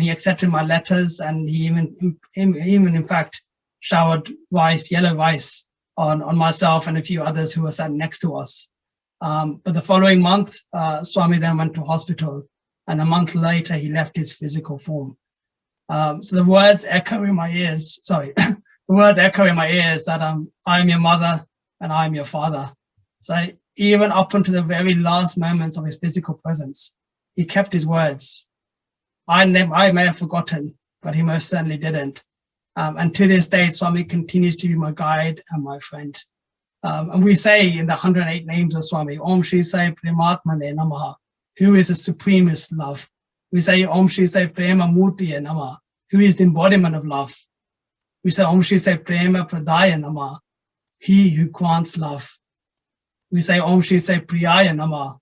He accepted my letters, and he even in fact showered yellow rice on myself and a few others who were sat next to us. But the following month, Swami then went to hospital, and a month later he left his physical form. So the words echo in my ears, that I am your mother and I am your father. So even up until the very last moments of his physical presence, he kept his words. I may have forgotten, but he most certainly didn't. And to this day, Swami continues to be my guide and my friend. And we say in the 108 names of Swami, Om Shri Sai Prematmane Namaha, who is the supremest love. We say Om Shri Sai Prema Murtiye Namaha, who is the embodiment of love. We say Om Shri Sai Prema Pradaya Namaha, he who grants love. We say Om Shri Sai Priyaya Namaha,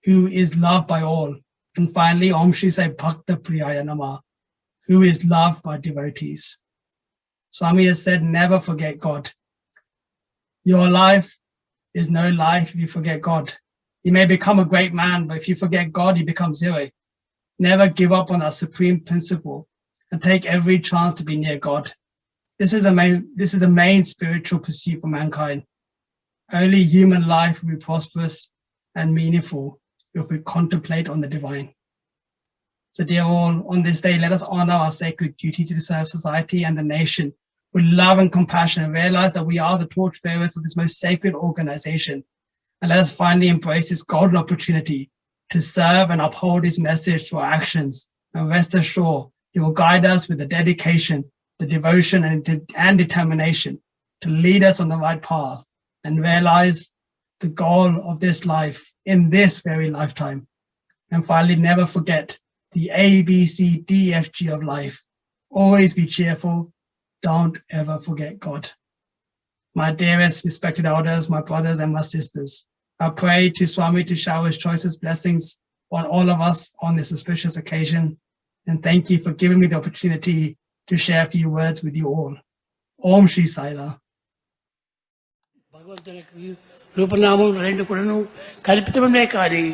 who is loved by all. And finally, Om Shri Sai Bhakta Priyaya Namaha, who is loved by devotees. Swami has said, never forget God. Your life is no life if you forget God. You may become a great man, but if you forget God, you become zero. Never give up on that supreme principle and take every chance to be near God. This is the main spiritual pursuit for mankind. Only human life will be prosperous and meaningful if we contemplate on the divine. So dear all, on this day, let us honor our sacred duty to serve society and the nation with love and compassion, and realize that we are the torchbearers of this most sacred organization. And let us finally embrace this golden opportunity to serve and uphold his message through our actions. And rest assured, he will guide us with the dedication, the devotion, and determination to lead us on the right path and realize the goal of this life in this very lifetime. And finally, never forget the A, B, C, D, F, G of life. Always be cheerful. Don't ever forget God. My dearest respected elders, my brothers and my sisters, I pray to Swami to shower his choicest blessings on all of us on this auspicious occasion. And thank you for giving me the opportunity to share a few words with you all. Om Shri Sai Ram. భగవంతునికి రూపనామం రెండు కూడాను కల్పితమే కానీ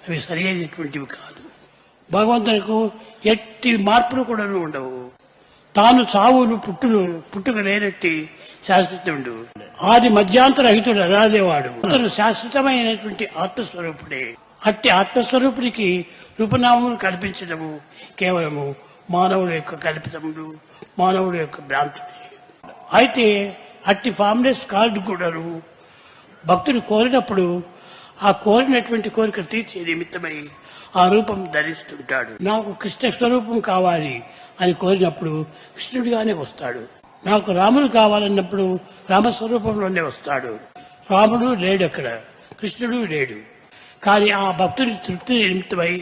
అవి సరి అయినటువంటివి కాదు. భగవంతునికి ఎట్టి మార్పులు కూడా ఉండవు. తాను చావులు పుట్టుక లేనట్టి శాశ్వతుడు, ఆది మధ్యాంతరహితుడు, అనాదేవాడు. అతను శాశ్వతమైనటువంటి ఆత్మస్వరూపుడే. అట్టి ఆత్మస్వరూపుడికి రూపనామములు కల్పించడము కేవలము మానవుల యొక్క కల్పితములు, మానవుల యొక్క భ్రాంతులు. అయితే అట్టి ఫామ్లెస్ కార్డు కూడాను భక్తుడు కోరినప్పుడు ఆ కోరినటువంటి కోరిక తీర్చే నిమిత్తమై ఆ రూపం ధరిస్తుంటాడు. నాకు కృష్ణ స్వరూపం కావాలి అని కోరినప్పుడు కృష్ణుడిగానే వస్తాడు. నాకు రాముడు కావాలన్నప్పుడు రామస్వరూపంలోనే వస్తాడు. రాముడు లేడు అక్కడ, కృష్ణుడు లేడు. కానీ ఆ భక్తుడి తృప్తి నిమిత్తమై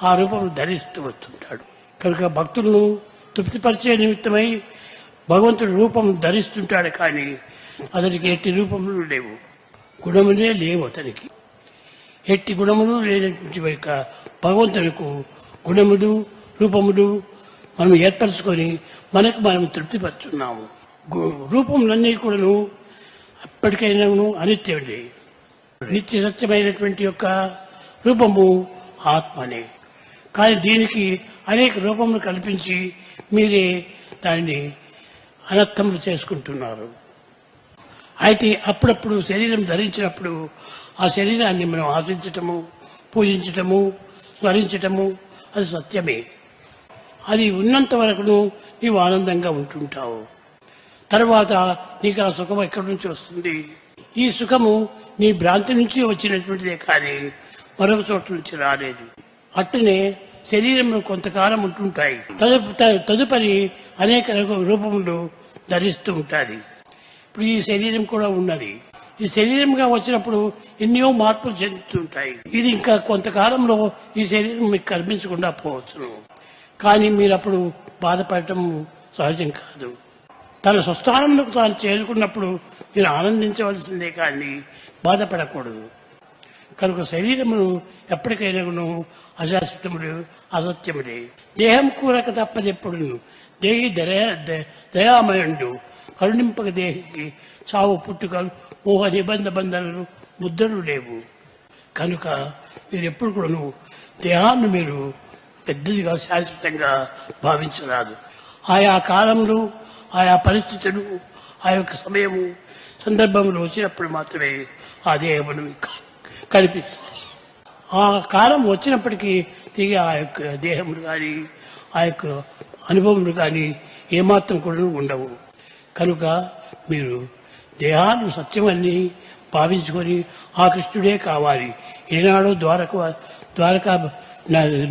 ఆ రూపం ధరిస్తూ వస్తుంటాడు. కనుక భక్తులను తృప్తిపరిచే నిమిత్తమై భగవంతుడు రూపం ధరిస్తుంటాడు. కానీ అతనికి ఎట్టి రూపములు లేవు, గుణములే లేవు. అతనికి ఎట్టి గుణములు లేనటువంటి యొక్క భగవంతునికి గుణములు రూపములు మనం ఏర్పరచుకొని మనకు మనం తృప్తిపరుచున్నాము. రూపములన్నీ కూడాను ఎప్పటికైనా అనిత్యమే. నిత్య సత్యమైనటువంటి యొక్క రూపము ఆత్మనే. కానీ దీనికి అనేక రూపములు కల్పించి మీరే దానిని అనర్థములు చేసుకుంటున్నారు. అయితే అప్పుడప్పుడు శరీరం ధరించినప్పుడు ఆ శరీరాన్ని మనం ఆశించటము, పూజించటము, స్మరించటము అది సత్యమే. అది ఉన్నంత వరకును నీవు ఆనందంగా ఉంటుంటావు. తర్వాత నీకు ఆ సుఖం ఎక్కడి నుంచి వస్తుంది? ఈ సుఖము నీ భ్రాంతి నుంచి వచ్చినటువంటిదే కానీ మరొక చోట నుంచి రాలేదు. అట్టునే శరీరంలో కొంతకాలం ఉంటుంటాయి, తదుపరి అనేక రూపములు ధరిస్తూ ఉంటుంది. ఇప్పుడు ఈ శరీరం కూడా ఉన్నది. ఈ శరీరంగా వచ్చినప్పుడు ఎన్నో మార్పులు చెందుతుంటాయి. ఇది ఇంకా కొంతకాలంలో ఈ శరీరం మీకు కనిపించకుండా పోవచ్చును. కానీ మీరు అప్పుడు బాధపడటం సహజం కాదు. తన స్వస్థానంలోకి తాను చేరుకున్నప్పుడు మీరు ఆనందించవలసిందే కానీ బాధపడకూడదు. కనుక శరీరమును ఎప్పటికైనా అశాశ్వతముడు, అసత్యముడే. దేహం కూరక తప్పదెప్పుడు, దేహి దయామయుడు, కరుణింపక దేహికి చావు పుట్టుకలు, మోహ నిబంధ బంధనలు, ముద్రలు లేవు. కనుక మీరు ఎప్పుడు కూడాను దేహాన్ని మీరు పెద్దదిగా శాశ్వతంగా భావించరాదు. ఆయా కాలంలో, ఆయా పరిస్థితులు, ఆ యొక్క సమయము, సందర్భంలో వచ్చినప్పుడు మాత్రమే ఆ దేహమును కనిపిస్తుంది. ఆ కాలం వచ్చినప్పటికీ తిరిగి ఆ యొక్క దేహములు కానీ ఆ యొక్క అనుభవములు కానీ ఏమాత్రం కూడా ఉండవు. కనుక మీరు దేహాన్ని సత్యమని భావించుకొని ఆ కృష్ణుడే కావాలి. ఏనాడో ద్వారకా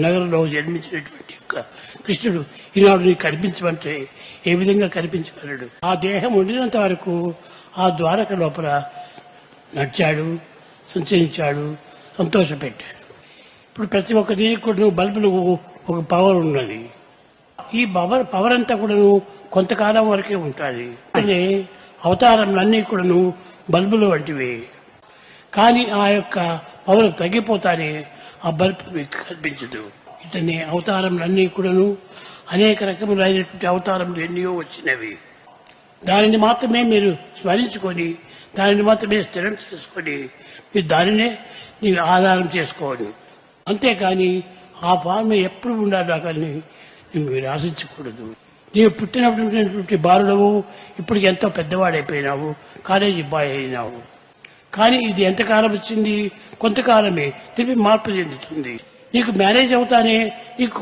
నగరంలో జన్మించినటువంటి యొక్క కృష్ణుడు ఈనాడు నీకు కనిపించమంటే ఏ విధంగా కనిపించగలడు? ఆ దేహం ఉండినంత వరకు ఆ ద్వారక లోపల నడిచాడు, సంచరించాడు, సంతోషపెట్టాడు. ఇప్పుడు ప్రతి ఒక్క దీనికి కూడా బల్బులు ఒక పవర్ ఉన్నది. ఈ పవర్ అంతా కూడాను కొంతకాలం వరకే ఉంటుంది. అంటే అవతారంలన్నీ కూడాను బల్బులు వంటివి. కానీ ఆ యొక్క పవర్ తగ్గిపోతానే ఆ బల్బ్ మీకు కనిపించదు. ఇతని అవతారంలన్నీ కూడాను అనేక రకములైనటువంటి అవతారములు ఎన్నో వచ్చినవి. దానిని మాత్రమే మీరు స్మరించుకొని, దానిని మాత్రమే స్థిరం చేసుకొని మీరు దానినే నీకు ఆధారం చేసుకోవాలి. అంతేకాని ఆ ఫార్మ్ ఎప్పుడు ఉండాలి కానీ మీరు ఆశించకూడదు. నీవు పుట్టినటువంటి బాలుడవు, ఇప్పటికి ఎంతో పెద్దవాడైపోయినావు, కాలేజీ బాయ్ అయినావు. కానీ ఇది ఎంతకాలం వచ్చింది? కొంతకాలమే. తిరిగి మార్పు చెందుతుంది. నీకు మ్యారేజ్ అవుతానే నీకు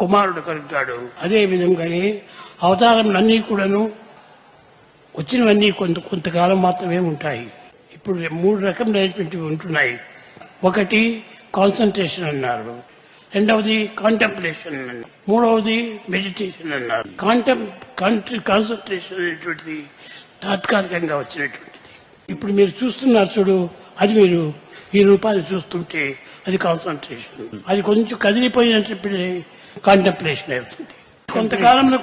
కుమారుడు కలుగుతాడు. అదే విధంగానే అవతారములన్నీ కూడాను వచ్చినవన్నీ కొంతకాలం మాత్రమే ఉంటాయి. ఇప్పుడు 3 రకములైనటువంటివి ఉంటున్నాయి. ఒకటి కాన్సన్ట్రేషన్ అన్నారు, రెండవది కాంటెంప్లేషన్ అన్నారు, మూడవది మెడిటేషన్ అన్నారు. కాన్సన్ట్రేషన్ అనేటువంటిది తాత్కాలికంగా వచ్చినటువంటిది. ఇప్పుడు మీరు చూస్తున్నారు చూడు, అది మీరు ఈ రూపాన్ని చూస్తుంటే అది కాన్సన్ట్రేషన్. అది కొంచెం కదిలిపోయినప్పుడు కాంటెంప్లేషన్ అవుతుంది. కొంతకాలంలో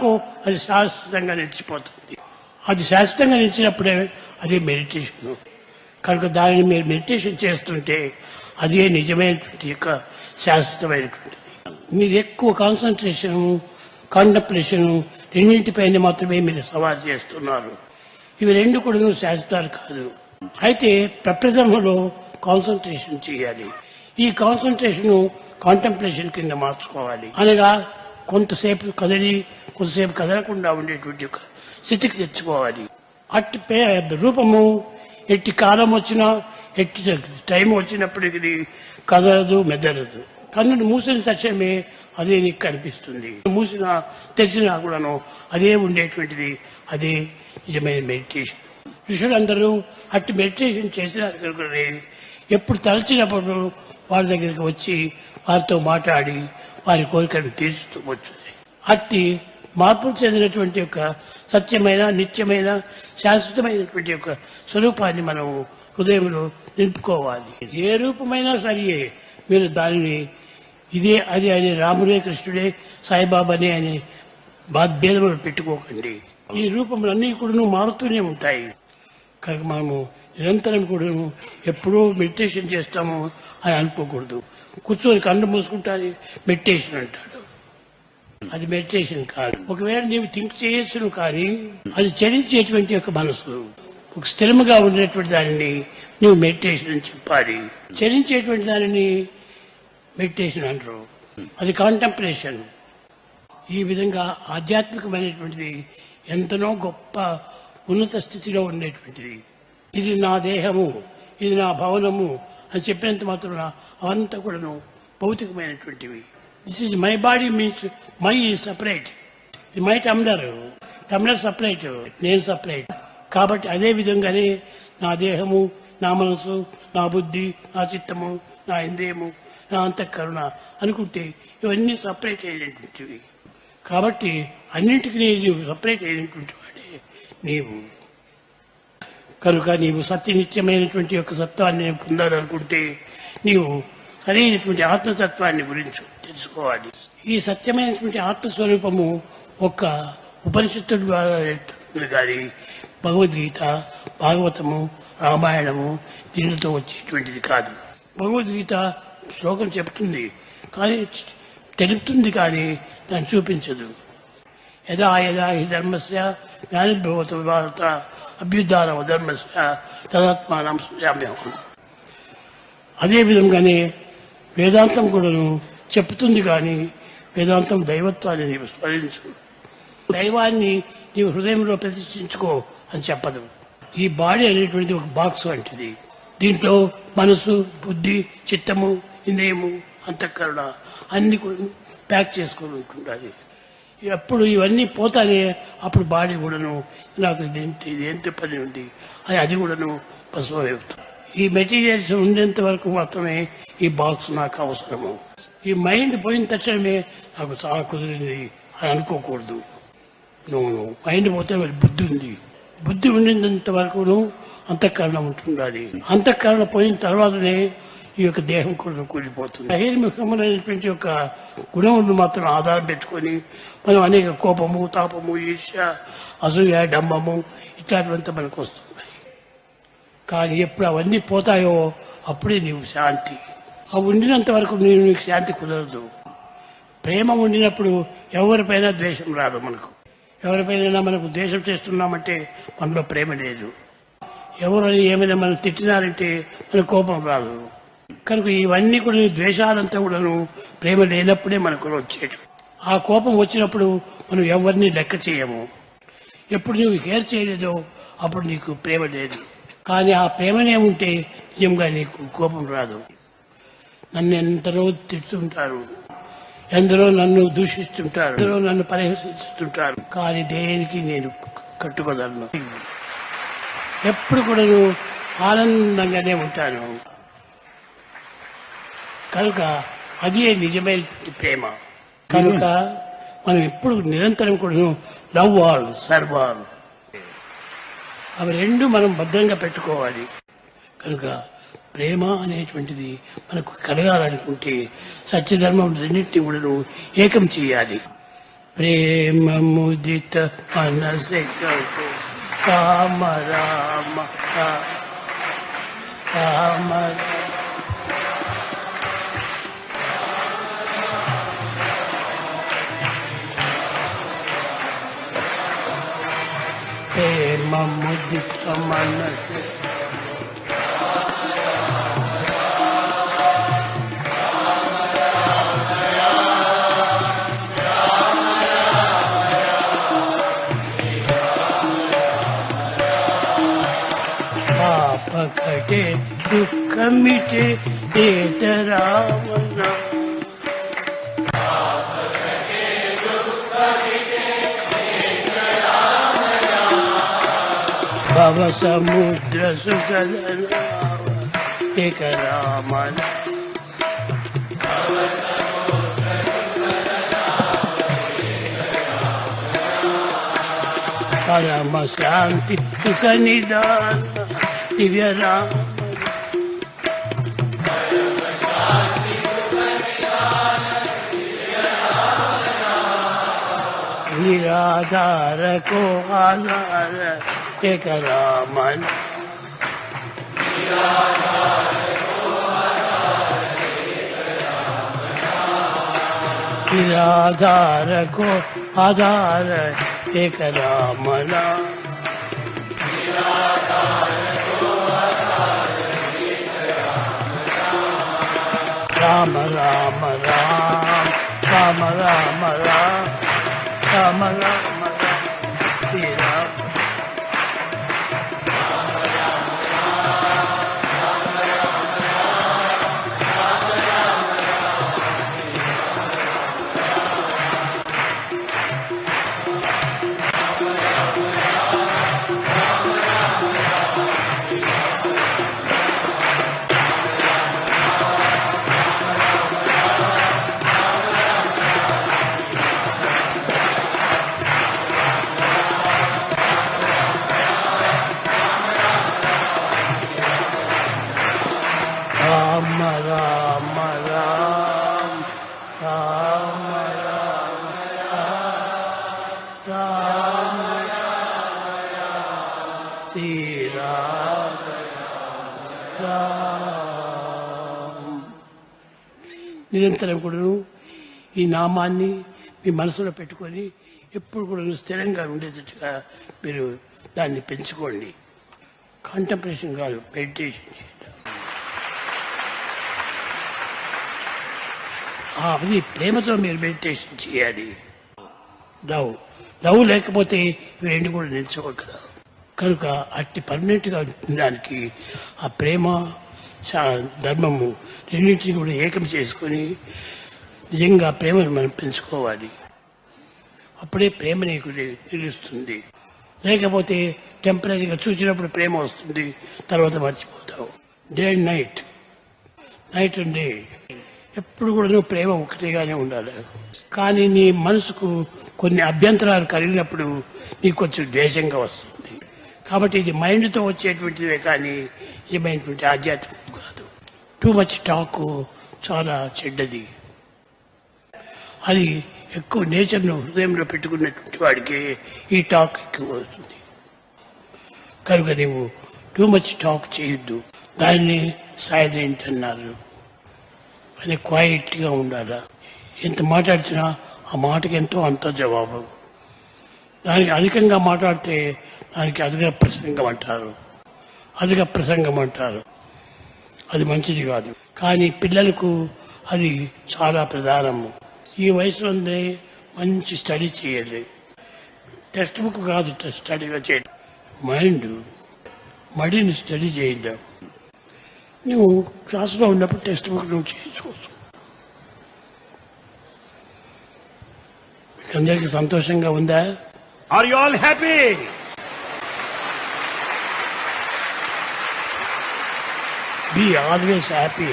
అది శాశ్వతంగా నిలిచిపోతుంది. అది శాశ్వతంగా నిలిచినప్పుడే అదే మెడిటేషన్. కనుక దానిని మీరు మెడిటేషన్ చేస్తుంటే అదే నిజమైనటువంటి యొక్క శాశ్వతమైనటువంటిది. మీరు ఎక్కువ కాన్సన్ట్రేషన్, కాంటంప్లేషన్ రెండింటిపైన మాత్రమే మీరు సవాల్ చేస్తున్నారు. ఇవి రెండు కూడా శాశ్వతాలు కాదు. అయితే ప్రప్రథమలో కాన్సన్ట్రేషన్ చేయాలి. ఈ కాన్సన్ట్రేషన్ కాంటంప్లేషన్ కింద మార్చుకోవాలి. అనగా కొంతసేపు కదిలి కొంతసేపు కదలకుండా ఉండేటువంటి ఒక స్థితికి తెచ్చుకోవాలి. అట్టి రూపము ఎట్టి కాలం వచ్చినా ఎట్టి టైం వచ్చినప్పటికీ కదలదు, మెదలదు. కన్నుడు మూసిన తక్షణమే అదే నీకు కనిపిస్తుంది. మూసినా తెరిచినా కూడాను అదే ఉండేటువంటిది. అదే నిజమైన మెడిటేషన్. ఋషులందరూ అట్టి మెడిటేషన్ చేసినారు. ఎప్పుడు తలచినప్పుడు వారి దగ్గరికి వచ్చి వారితో మాట్లాడి వారి కోరికను తీర్చుతూ వచ్చింది. అట్టి మార్పులు చెందినటువంటి యొక్క సత్యమైన, నిత్యమైన, శాశ్వతమైనటువంటి యొక్క స్వరూపాన్ని మనం హృదయంలో నింపుకోవాలి. ఏ రూపమైనా సరే మీరు దానిని ఇదే అది అని రాముడే, కృష్ణుడే, సాయిబాబానే అని భేదములు పెట్టుకోకండి. ఈ రూపములన్నీ కూడా మారుతూనే ఉంటాయి. కనుక మనము నిరంతరం కూడా ఎప్పుడూ మెడిటేషన్ చేస్తాము అని అనుకోకూడదు. కూర్చొని కళ్ళు మూసుకుంటారు మెడిటేషన్ అంటాడు. అది మెడిటేషన్ కాదు. ఒకవేళ నీవు థింక్ చేయొచ్చును, కానీ అది చలించేటువంటి యొక్క మనసు, ఒక స్థిరముగా ఉండేటువంటి దానిని నువ్వు మెడిటేషన్ అని చెప్పాలి. చలించేటువంటి దానిని మెడిటేషన్ అంటారు. అది కాంటంప్లేషన్. ఈ విధంగా ఆధ్యాత్మికమైనటువంటిది ఎంతనో గొప్ప ఉన్నత స్థితిలో ఉండేటువంటిది. ఇది నా దేహము, ఇది నా భవనము అని చెప్పినంత మాత్రం అవంతా కూడాను భౌతికమైనటువంటివి. This is my body means my is separate. ఇది మై టమ్లర్ సపరేట్, నేను సపరేట్. కాబట్టి అదే విధంగానే నా దేహము, నా మనసు, నా బుద్ధి, నా చిత్తము, నా ఇంద్రియము, నా అంతఃకరణ అనుకుంటే ఇవన్నీ సపరేట్ అయినటువంటివి. కాబట్టి అన్నింటికి నీవు సపరేట్ అయినటువంటి వాడే నీవు. కనుక నీవు సత్యనిత్యమైనటువంటి యొక్క సత్వాన్ని పొందాలనుకుంటే నీవు సరైనటువంటి ఆత్మతత్వాన్ని గురించి తెలుసుకోవాలి. ఈ సత్యమైనటువంటి ఆత్మస్వరూపము ఒక్క ఉపనిషత్తుల ద్వారా కానీ భగవద్గీత, భాగవతము, రామాయణము దీనితో వచ్చేటువంటిది కాదు. భగవద్గీత శ్లోకం చెప్తుంది కానీ తెలుపుతుంది, కానీ దాన్ని చూపించదు. యదా యదా హి ధర్మస్య జ్ఞానిర్భవతి భారత అభ్యుద్ధానం ధర్మస్య తదాత్మానం సృజామ్యహం. అదేవిధంగానే వేదాంతం కూడాను చెప్తుంది, కానీ వేదాంతం దైవత్వాన్ని నీవు స్మరించు, దైవాన్ని నీవు హృదయంలో ప్రతిష్ఠించుకో అని చెప్పదు. ఈ బాడీ అనేటువంటిది ఒక బాక్స్ వంటిది. దీంట్లో మనసు, బుద్ధి, చిత్తము, ఇంద్రియము, అంతఃకరణ అన్ని కూడా ప్యాక్ చేసుకొని ఉంటుండాలి. ఎప్పుడు ఇవన్నీ పోతానే అప్పుడు బాడీ కూడాను నాకు ఇది ఎంత పని ఉంది అని అది కూడాను భస్మమవుతుంది. ఈ మెటీరియల్స్ ఉండేంత వరకు మాత్రమే ఈ బాక్స్ నాకు అవసరము. ఈ మైండ్ పోయిన తక్షణమే నాకు చాలా కుదిరింది అని అనుకోకూడదు. నువ్వు మైండ్ పోతే మరి బుద్ధి ఉంది. బుద్ధి ఉండినంత వరకును అంతఃకరణ ఉంటుండాలి. అంతఃకరణ పోయిన తర్వాతనే ఈ యొక్క దేహం కూడా కూలిపోతుంది. బహిర్ముఖమైనటువంటి యొక్క గుణములను మాత్రం ఆధారం పెట్టుకొని మనం అనేక కోపము, తాపము, ఈర్ష్య, అసూయ, డంబము ఇట్లాంటివంతా మనకు వస్తున్నాయి. కానీ ఎప్పుడు అవన్నీ పోతాయో అప్పుడే నీవు శాంతి. అవి ఉండినంత వరకు నీకు శాంతి కుదరదు. ప్రేమ ఉండినప్పుడు ఎవరిపైనా ద్వేషం రాదు. ఎవరిపైనా మనకు ద్వేషం చేస్తున్నామంటే మనలో ప్రేమ లేదు. ఎవరైనా ఏమైనా మనం తిట్టినారంటే మనకు కోపం రాదు. కనుక ఇవన్నీ కూడా ద్వేషాలంతా కూడాను ప్రేమ లేనప్పుడే మనకు వచ్చేది. ఆ కోపం వచ్చినప్పుడు మనం ఎవరిని లెక్క చేయము. ఎప్పుడు నువ్వు కేర్ చేయలేదో అప్పుడు నీకు ప్రేమ లేదు. కానీ ఆ ప్రేమనే ఉంటే నిజంగా నీకు కోపం రాదు. నన్ను ఎందరో తిడుతుంటారు, ఎందరో నన్ను దూషిస్తుంటారు, ఎందరో నన్ను పరిహసిస్తుంటారు, కానీ దేనికి నేను కట్టుకోగలను. ఎప్పుడు కూడా ఆనందంగానే ఉంటాను. కనుక అదే నిజమైన ప్రేమ. కనుక మనం ఎప్పుడు నిరంతరం కూడా లవ్ ఆల్, సర్వ్ ఆల్, అవి రెండు మనం భద్రంగా పెట్టుకోవాలి. కనుక ప్రేమ అనేటువంటిది మనకు కలగాలనుకుంటే సత్యధర్మం రెండింటినీ కూడా ఏకం చేయాలి. ప్రేమ ముదిత మనసే రామ రామ రామ ప్రేమ ముదిత మనసు పాపకటే దుఃఖమిటే ఏతరామన భవ సముద్ర సుఖదనావ ఏక రామన పరమ శాంతి సుఖ నిదాన దివ్య రామ निराधार को आधार एक रामन निराधार को आधार एक रामना राम राम राम राम राम राम राम राम श्री राम నిరంతరం కూడాను ఈ నామాన్ని మీ మనసులో పెట్టుకొని ఎప్పుడు కూడా స్థిరంగా ఉండేటట్టుగా మీరు దాన్ని పెంచుకోండి. కాంటెంప్లేషన్ కాదు, మెడిటేషన్ చేయడం. అది ప్రేమతో మీరు మెడిటేషన్ చేయాలి. లవ్ లేకపోతే ఇవి రెండు కూడా నిల్చోగలరు. కనుక అట్టి పర్మనెంట్గా ఉండడానికి ఆ ప్రేమ ధర్మము రెండింటిని కూడా ఏకం చేసుకొని నిజంగా ప్రేమను మనం పెంచుకోవాలి. అప్పుడే ప్రేమ నీకు నిలుస్తుంది. లేకపోతే టెంపరీగా చూసినప్పుడు ప్రేమ వస్తుంది, తర్వాత మర్చిపోతావు. Day and night and day ఎప్పుడు కూడా నువ్వు ప్రేమ ఒకటిగానే ఉండాలి. కానీ నీ మనసుకు కొన్ని అభ్యంతరాలు కలిగినప్పుడు నీకు కొంచెం ద్వేషంగా వస్తుంది. కాబట్టి ఇది మైండ్తో వచ్చేటువంటివే కానీ నిజమైనటువంటి ఆధ్యాత్మికం కాదు. టూ మచ్ టాక్ చాలా చెడ్డది. అది ఎక్కువ నేచర్ను హృదయంలో పెట్టుకున్నటువంటి వాడికి ఈ టాక్ ఎక్కువ అవుతుంది. కనుక నీవు టూ మచ్ టాక్ చేయొద్దు. దాన్ని సైలెంట్ అన్నారు. అది క్వైట్గా ఉండాలా. ఎంత మాట్లాడినా ఆ మాటకి ఎంతో అంత జవాబు. దానికి అధికంగా మాట్లాడితే దానికి అధిక ప్రసంగం అంటారు. అది మంచిది కాదు. కానీ పిల్లలకు అది చాలా ప్రధానము. ఈ వయసులోనే మంచి స్టడీ చేయాలి. టెక్స్ట్ బుక్ కాదు స్టడీగా చేయడం. మడిని స్టడీ చేద్దాం. నువ్వు క్లాసులో ఉన్నప్పుడు టెక్స్ట్ బుక్ నువ్వు చేసుకోవచ్చు. మీకు అందరికీ సంతోషంగా ఉందా? Are you all happy? Be always happy.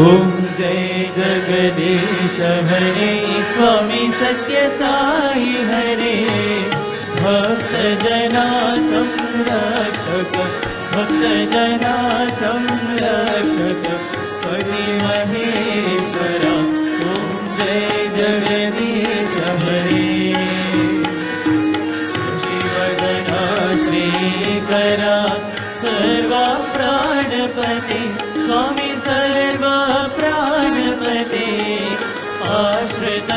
ओम जय जगदीश हरे स्वामी सत्य साई हरे भक्त जना संरक्षक पति महेश्वरा ओम जय जगदीश हरे शिवगणा श्रीकरा सर्वा प्राणपते स्वामी सर्वा प्राणपते आश्रित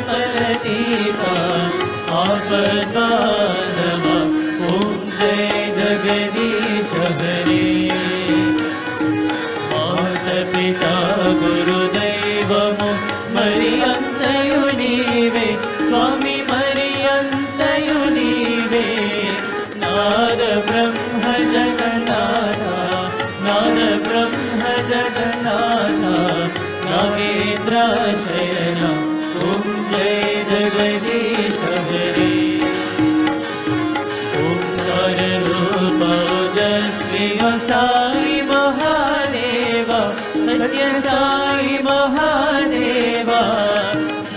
अमृतकल्पलतिका आपद्बान्धव ॐ जय जगदीश हरे मातपिता गुरुदैवमु मरियन्तयु नीवे स्वामी मरियन्तयु नीवे नाद ब्रह्म जगन्नाथा नाद ब्रह्म जगन्नाथा नागेन्द्राशयन ॐ जय जगदीश हरे ओंकार रूप ओजस्वी साई महादेव सत्य साई महादेव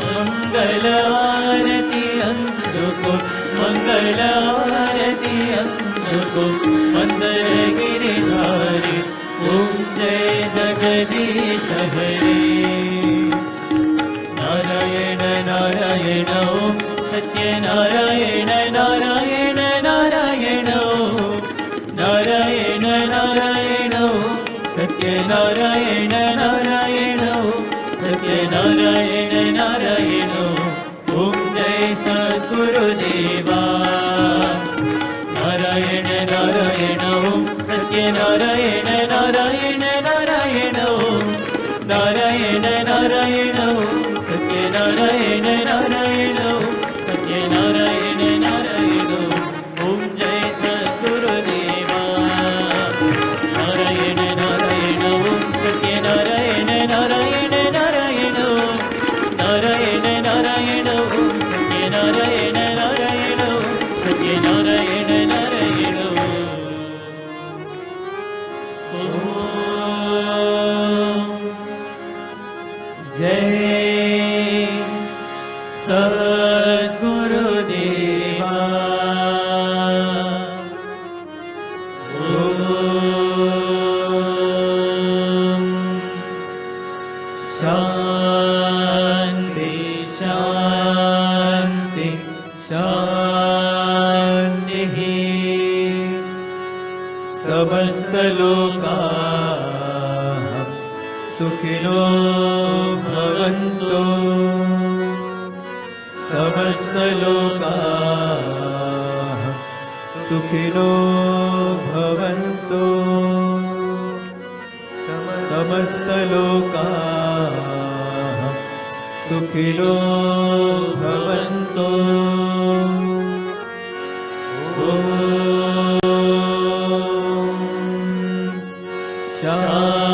मंगल आरती अंधुको मंगल आरती अंधुको मंदर गिरिधारी ॐ जय जगदीश हरे नारायण नारायण ॐ सत्य नारायण नारायण नारायण ॐ नारायण नारायण ॐ सत्य नारायण नारायण ॐ सत्य नारायण नारायण ॐ जय सद्गुरुदेवा नारायण नारायण ॐ सत्य नारायण नारायण नारायण ॐ नारायण नारायण ॐ सत्य नारायण नारायण ॐ सत्य नारायण नारायण ॐ जय सद्गुरुदेवा नारायण नारायण ॐ सत्य नारायण नारायण नारायण ॐ नारायण नारायण ॐ सत्य नारायण नारायण ॐ सत्य नारायण नारायण ॐ जय सद्गुरुदेवा शान्ति शान्ति शान्तिः समस्तलोकाः सुखिनो भवन्तु समस्तलोकाः सुखिनो भवन्तु समस्तलोकाः सुखिनो भवन्तु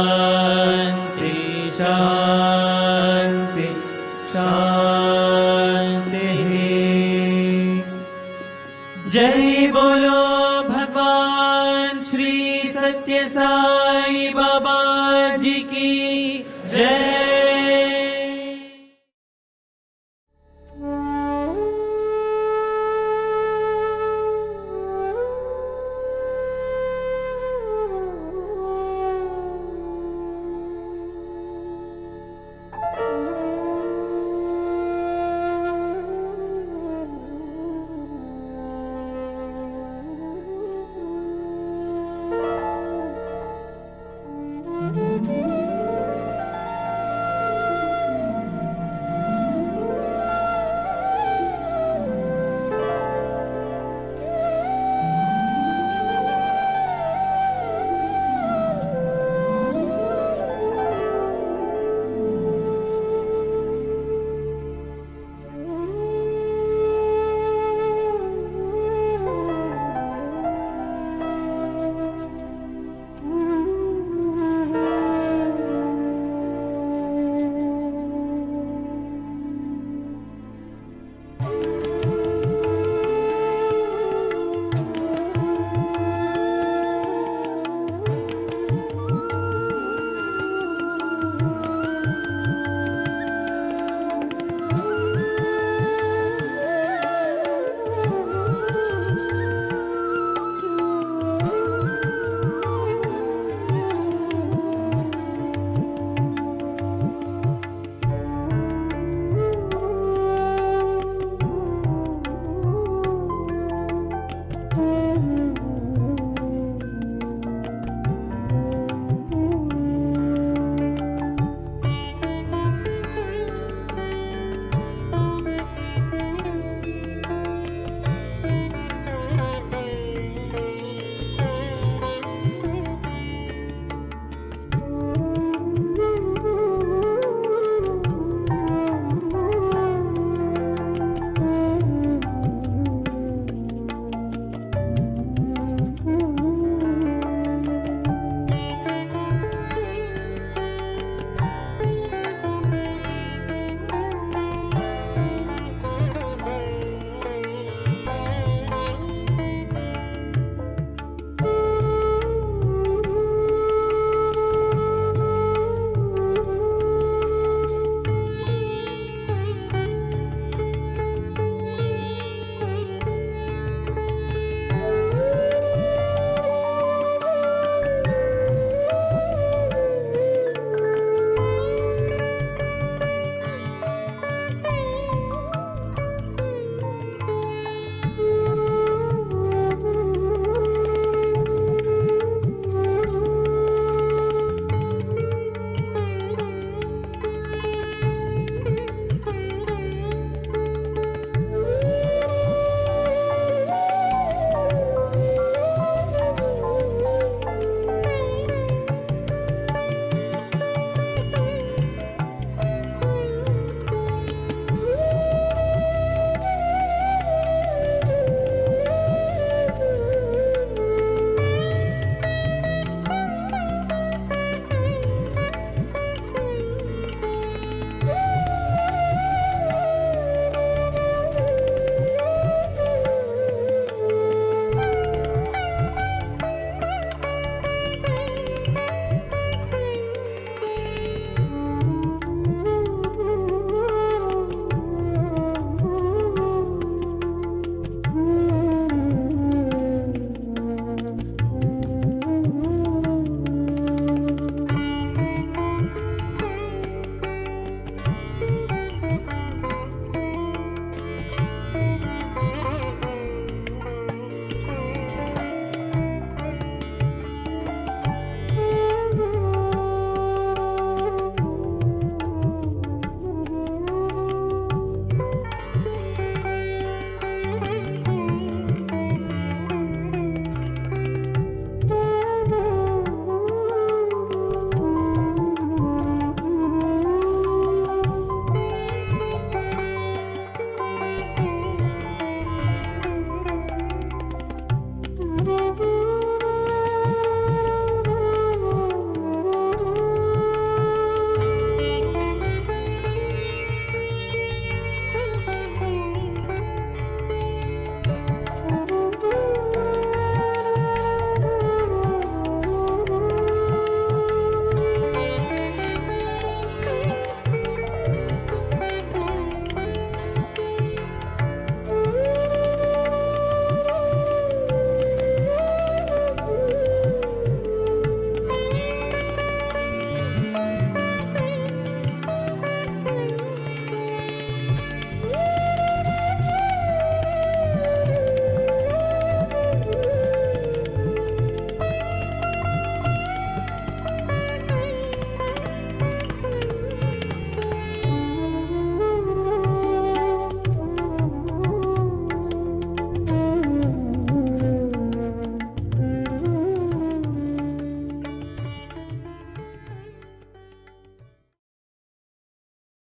शान्ति शान्ति शान्तिः जय